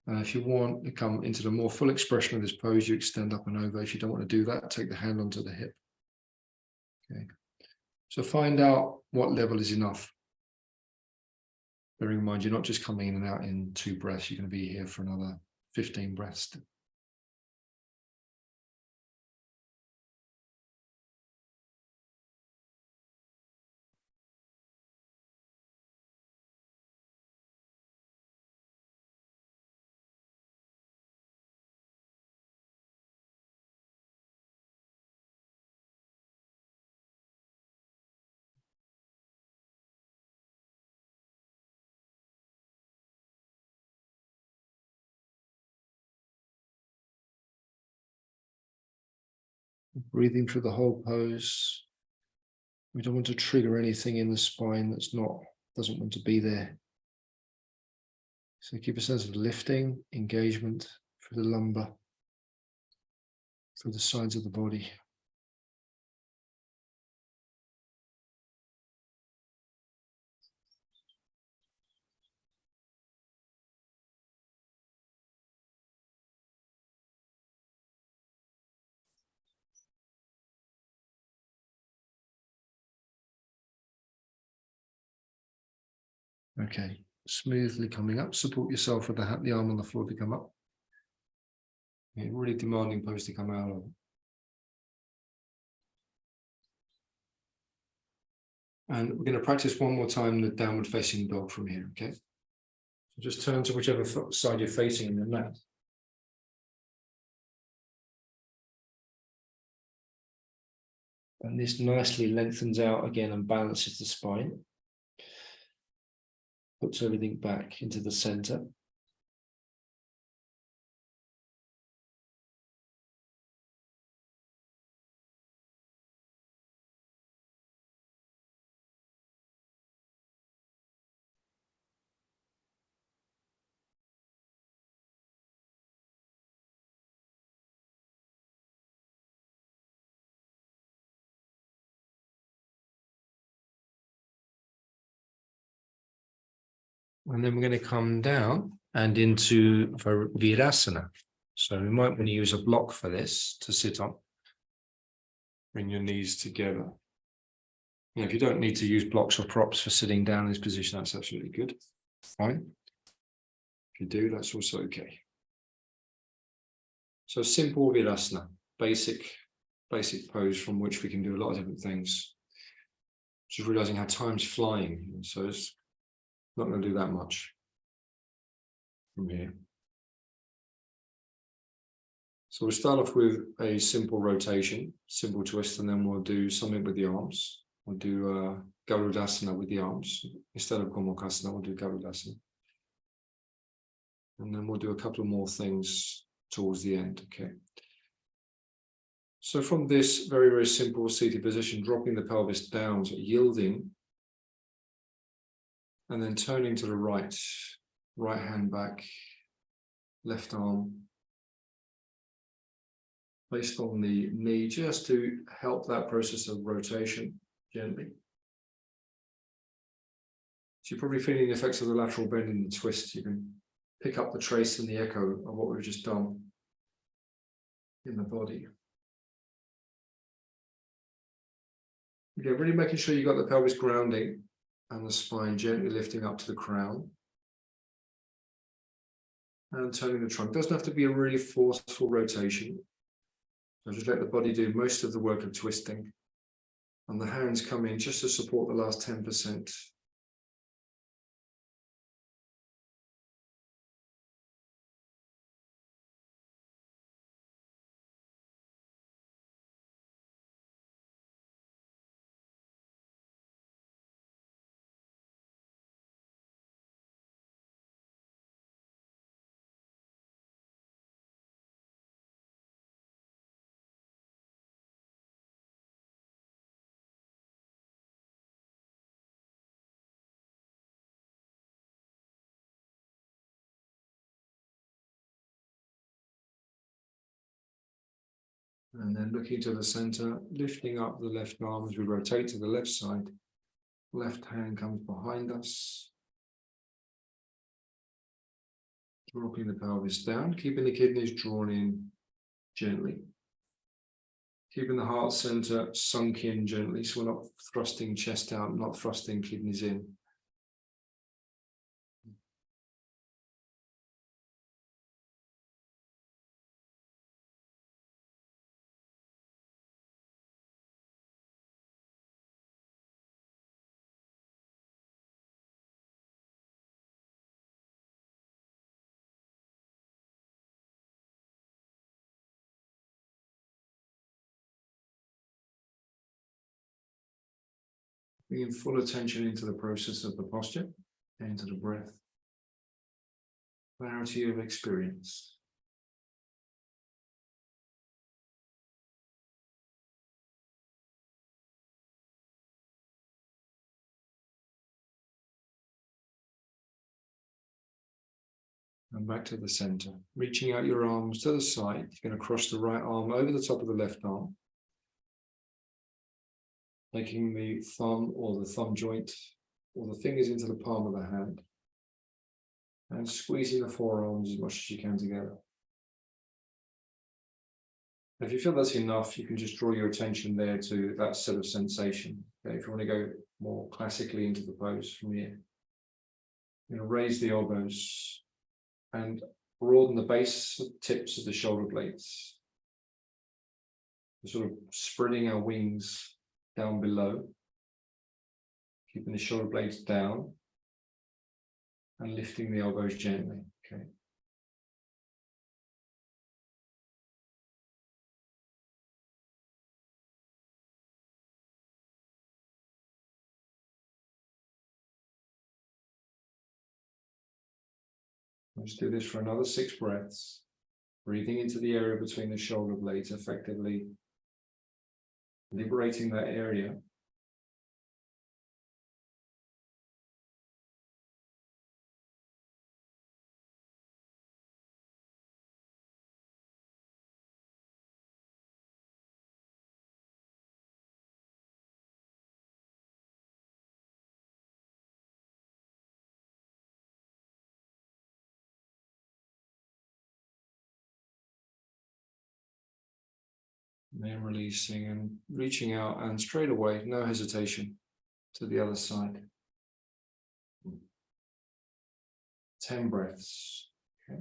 If you want to come into the more full expression of this pose, you extend up and over. If you don't want to do that, take the hand onto the hip. Okay. So find out what level is enough. Bearing in mind, you're not just coming in and out in 2 breaths. You're going to be here for another 15 breaths. Breathing through the whole pose. We don't want to trigger anything in the spine doesn't want to be there. So keep a sense of lifting, engagement through the lumbar, through the sides of the body. Okay, smoothly coming up. Support yourself with the arm on the floor to come up. Okay, really demanding pose to come out of. And we're going to practice one more time the downward facing dog from here, okay? So just turn to whichever side you're facing in the mat. And this nicely lengthens out again and balances the spine. Puts everything back into the center. And then we're going to come down and into Virasana. So we might want to use a block for this to sit on. Bring your knees together. If you don't need to use blocks or props for sitting down in this position, that's absolutely good. Fine. If you do, that's also okay. So simple Virasana, basic pose from which we can do a lot of different things. Just realizing how time's flying. So it's not going to do that much from here. So we'll start off with a simple rotation, simple twist, and then we'll do something with the arms. We'll do Garudasana with the arms. Instead of Gomukhasana, we'll do Garudasana. And then we'll do a couple of more things towards the end, okay? So from this very, very simple seated position, dropping the pelvis down, so yielding, and then turning to the right, right hand back, left arm, placed on the knee, just to help that process of rotation gently. So you're probably feeling the effects of the lateral bend in the twist. You can pick up the trace and the echo of what we've just done in the body. Okay, really making sure you've got the pelvis grounding and the spine gently lifting up to the crown. And turning the trunk. Doesn't have to be a really forceful rotation. So just let the body do most of the work of twisting. And the hands come in just to support the last 10%. And then looking to the center, lifting up the left arm as we rotate to the left side. Left hand comes behind us. Dropping the pelvis down, keeping the kidneys drawn in gently. Keeping the heart center sunk in gently, so we're not thrusting chest out, not thrusting kidneys in. Bringing full attention into the process of the posture, into the breath. Clarity of experience. And back to the center. Reaching out your arms to the side. You're going to cross the right arm over the top of the left arm. Taking the thumb or the thumb joint or the fingers into the palm of the hand. And squeezing the forearms as much as you can together. If you feel that's enough, you can just draw your attention there to that set of sensation. Okay, if you want to go more classically into the pose from here, you're going to raise the elbows and broaden the base tips of the shoulder blades. We're sort of spreading our wings down below, keeping the shoulder blades down and lifting the elbows gently. Okay. Let's do this for another 6 breaths. Breathing into the area between the shoulder blades, effectively liberating that area. And then releasing and reaching out, and straight away, no hesitation, to the other side. 10 breaths. Okay.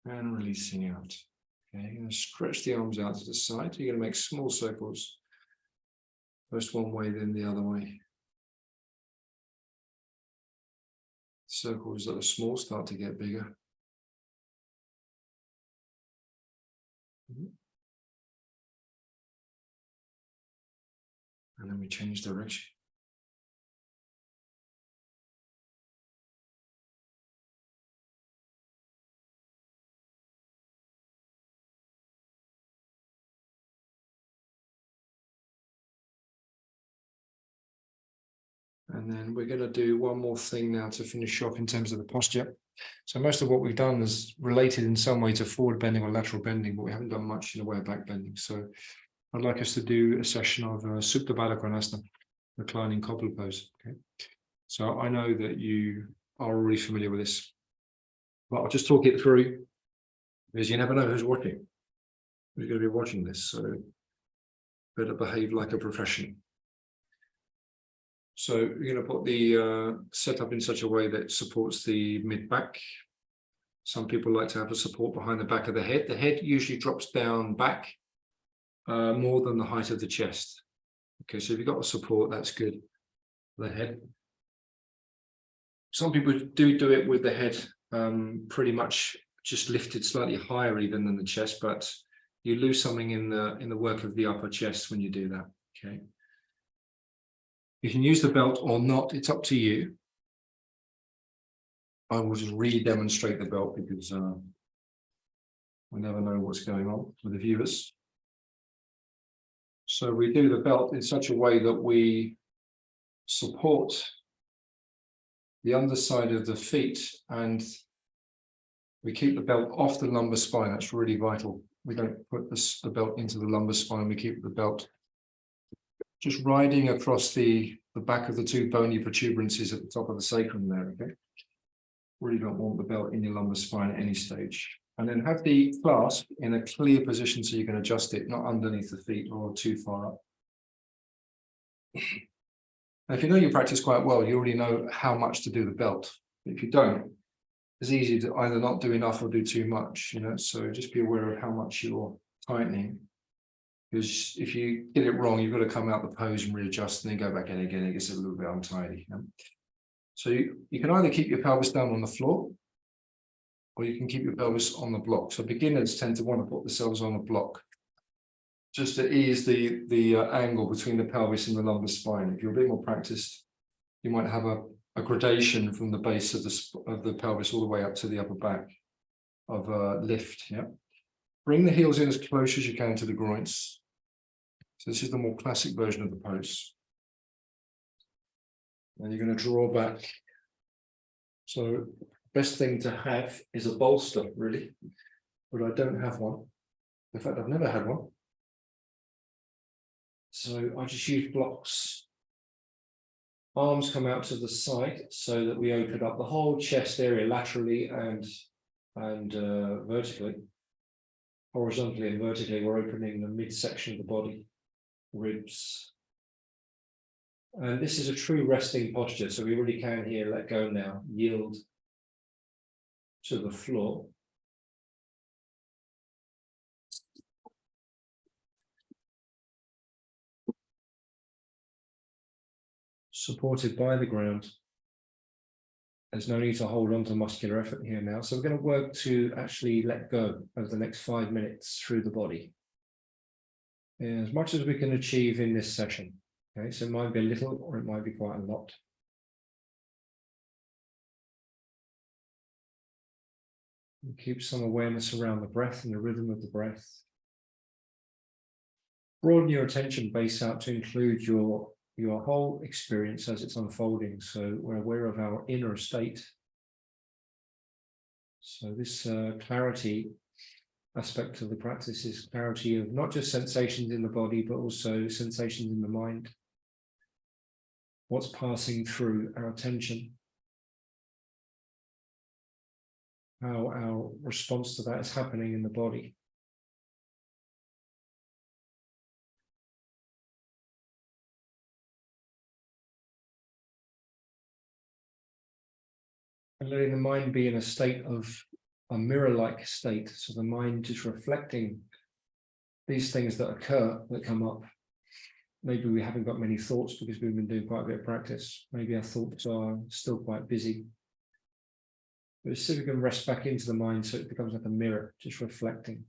And releasing out. Okay, you're going to stretch the arms out to the side. You're going to make small circles. First one way, then the other way. Circles that are small start to get bigger. And then we change direction. And then we're going to do one more thing now to finish off in terms of the posture. So most of what we've done is related in some way to forward bending or lateral bending, but we haven't done much in the way of back bending. So I'd like us to do a session of Supta Baddha Konasana, reclining cobbler pose. Okay. So I know that you are already familiar with this, but I'll just talk it through, because you never know who's watching, who's going to be watching this. So better behave like a professional. So you're going to put the setup in such a way that supports the mid-back. Some people like to have the support behind the back of the head. The head usually drops down back more than the height of the chest. Okay, so if you've got a support, that's good. The head. Some people do it with the head pretty much just lifted slightly higher even than the chest, but you lose something in the work of the upper chest when you do that. Okay. You can use the belt or not, it's up to you. I will just re-demonstrate the belt because we never know what's going on with the viewers. So we do the belt in such a way that we support the underside of the feet and we keep the belt off the lumbar spine. That's really vital. We don't put the belt into the lumbar spine, we keep the belt just riding across the back of the two bony protuberances at the top of the sacrum there, okay? Really don't want the belt in your lumbar spine at any stage. And then have the clasp in a clear position so you can adjust it, not underneath the feet or too far up. Now, if you know your practice quite well, you already know how much to do the belt. If you don't, it's easy to either not do enough or do too much, you know, so just be aware of how much you're tightening. Because if you get it wrong, you've got to come out the pose and readjust and then go back in again. It gets a little bit untidy. You know? So you can either keep your pelvis down on the floor or you can keep your pelvis on the block. So beginners tend to want to put themselves on a block just to ease the angle between the pelvis and the lumbar spine. If you're a bit more practiced, you might have a gradation from the base of the pelvis all the way up to the upper back of lift. Yeah. Bring the heels in as close as you can to the groins. So this is the more classic version of the pose. And you're going to draw back. So best thing to have is a bolster, really, but I don't have one. In fact, I've never had one. So I just use blocks. Arms come out to the side so that we open up the whole chest area laterally and vertically. Horizontally and vertically, we're opening the midsection of the body, ribs. And this is a true resting posture, so we really can here let go now, yield to the floor. Supported by the ground. There's no need to hold on to muscular effort here now. So we're going to work to actually let go over the next 5 minutes through the body. as much as we can achieve in this session. Okay, so it might be a little or it might be quite a lot. And keep some awareness around the breath and the rhythm of the breath. Broaden your attention base out to include your whole experience as it's unfolding. So we're aware of our inner state. So this clarity aspect of the practice is clarity of not just sensations in the body, but also sensations in the mind. What's passing through our attention? How our response to that is happening in the body. And letting the mind be in a state of a mirror-like state. So the mind is reflecting these things that occur, that come up. Maybe we haven't got many thoughts because we've been doing quite a bit of practice. Maybe our thoughts are still quite busy. But see if we can rest back into the mind so it becomes like a mirror, just reflecting.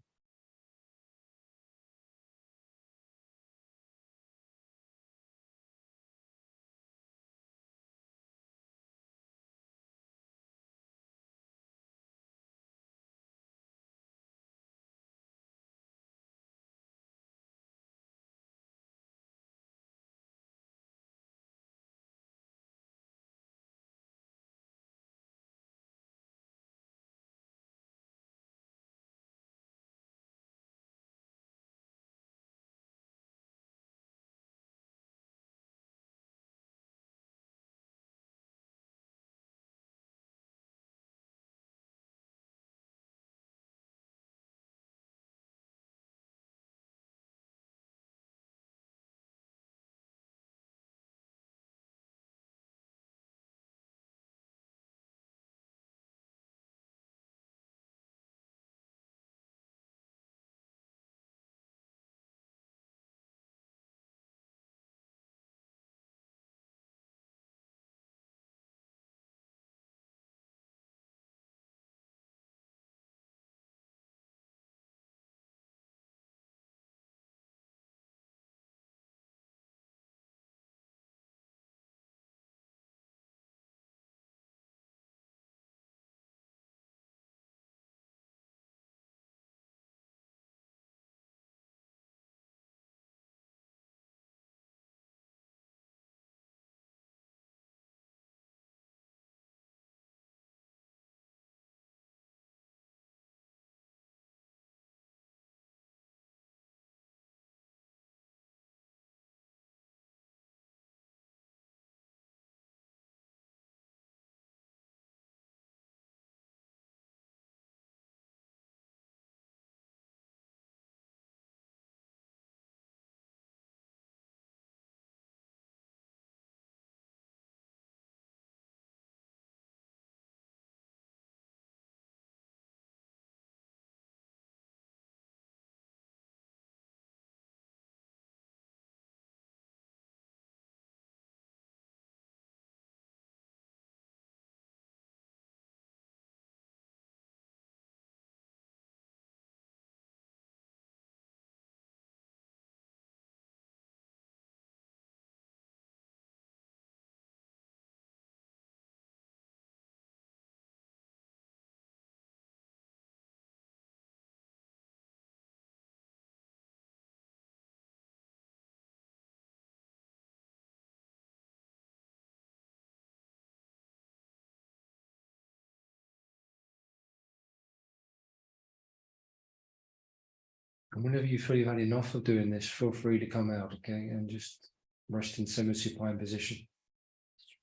And whenever you feel you've had enough of doing this, feel free to come out, okay, and just rest in semi-supine position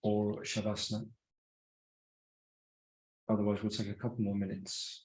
or shavasana. Otherwise, we'll take a couple more minutes.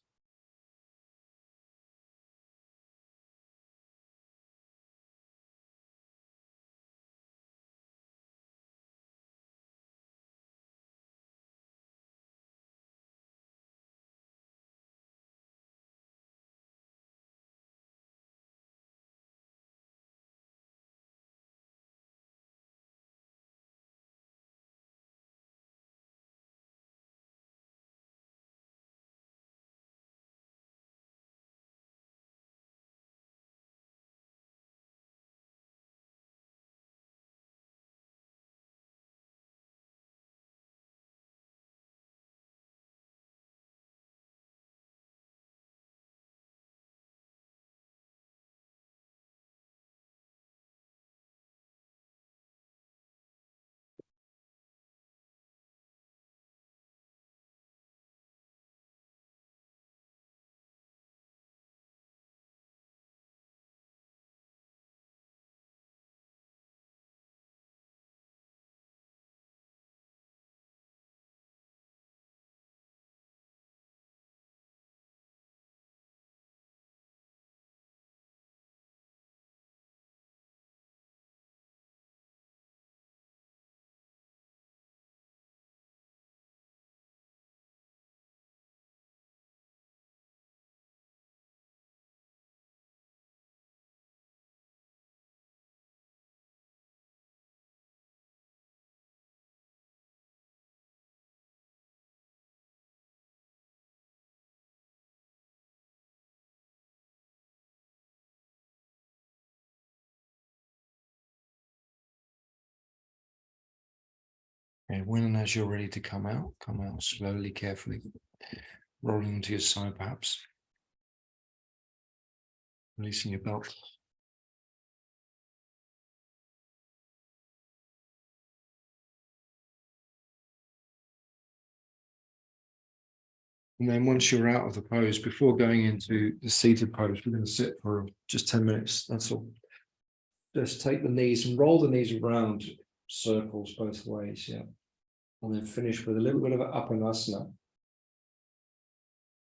And when and as you're ready to come out slowly, carefully, rolling to your side perhaps. Releasing your belt. And then once you're out of the pose, before going into the seated pose, we're going to sit for just 10 minutes. That's all. Just take the knees and roll the knees around circles both ways. Yeah. And then finish with a little bit of an Apanasana.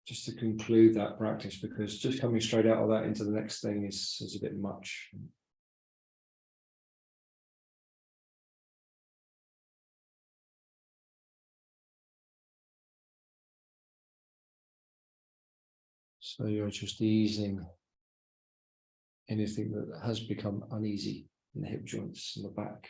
Just to conclude that practice, because just coming straight out of that into the next thing is a bit much. So you're just easing anything that has become uneasy in the hip joints and the back.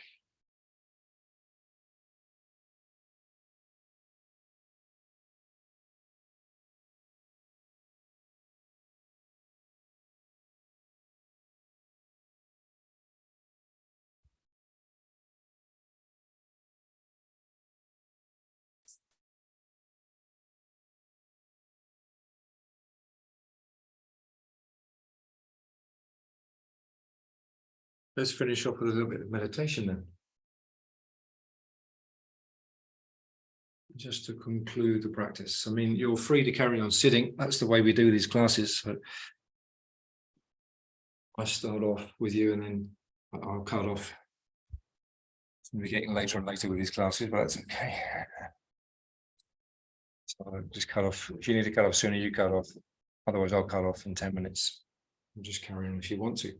Let's finish off with a little bit of meditation then. Just to conclude the practice. I mean, you're free to carry on sitting. That's the way we do these classes. So I start off with you and then I'll cut off. We're getting later and later with these classes, but that's okay. So I'll just cut off. If you need to cut off sooner, you cut off. Otherwise, I'll cut off in 10 minutes. And just carry on if you want to.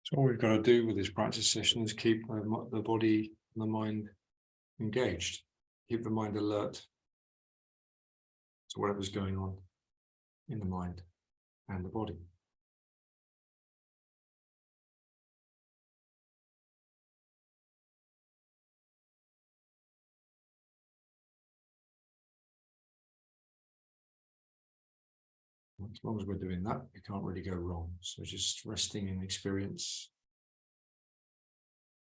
So all we've got to do with this practice session is keep the body and the mind engaged. Keep the mind alert to whatever's going on in the mind and the body. As long as we're doing that, we can't really go wrong. So just resting in experience.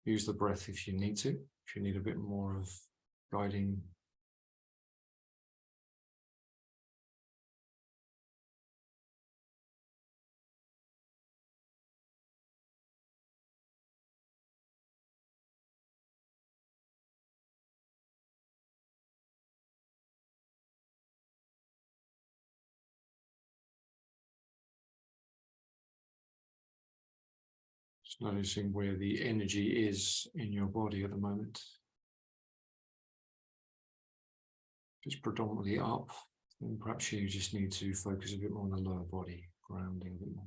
Use the breath if you need to. If you need a bit more of guiding. Just noticing where the energy is in your body at the moment. If it's predominantly up, then perhaps you just need to focus a bit more on the lower body, grounding a bit more.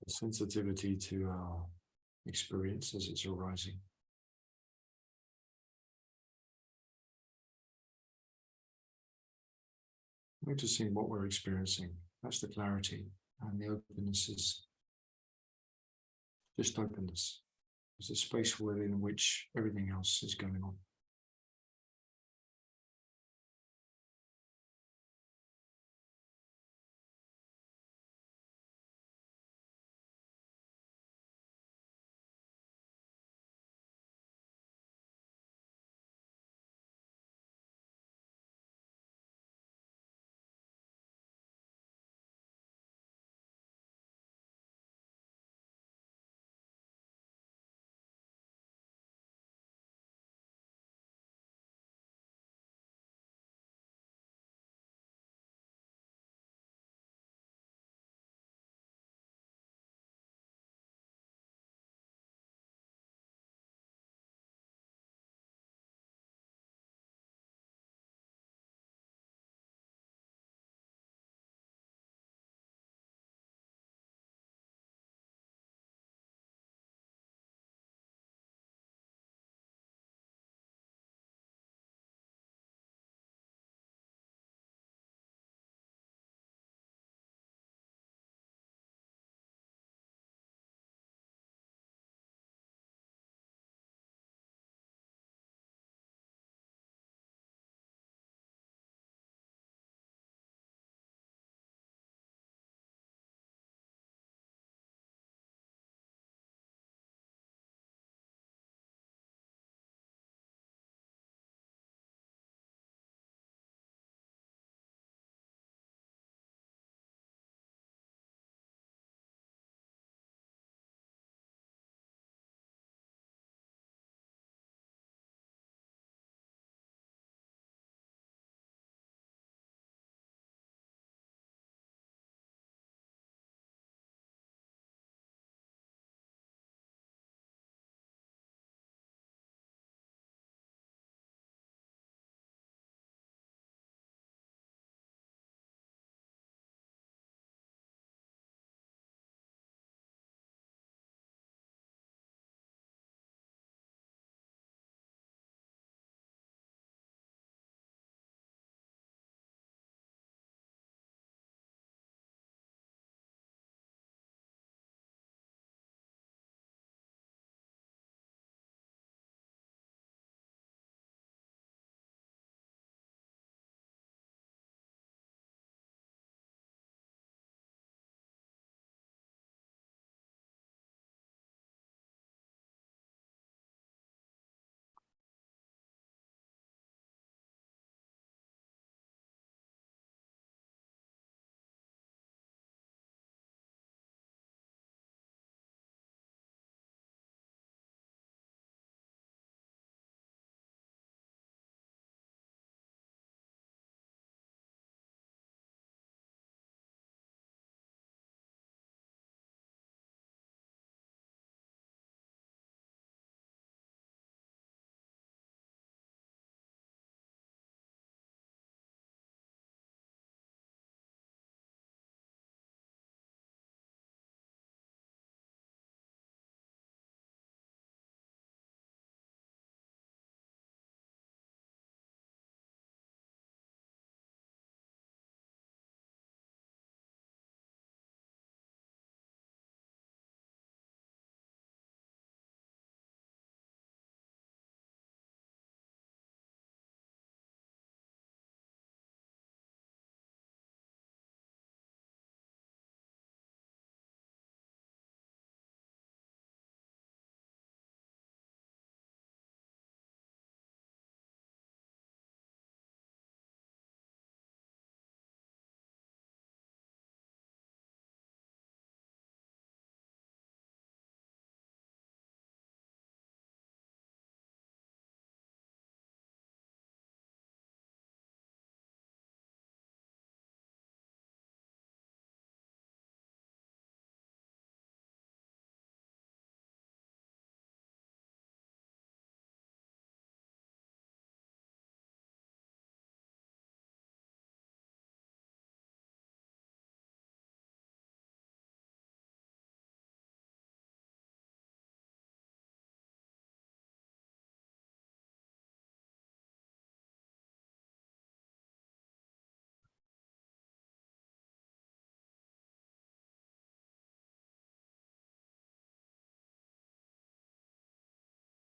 Sensitivity to our experience as it's arising. Noticing what we're experiencing. That's the clarity. And the openness is just openness. There's a space within which everything else is going on.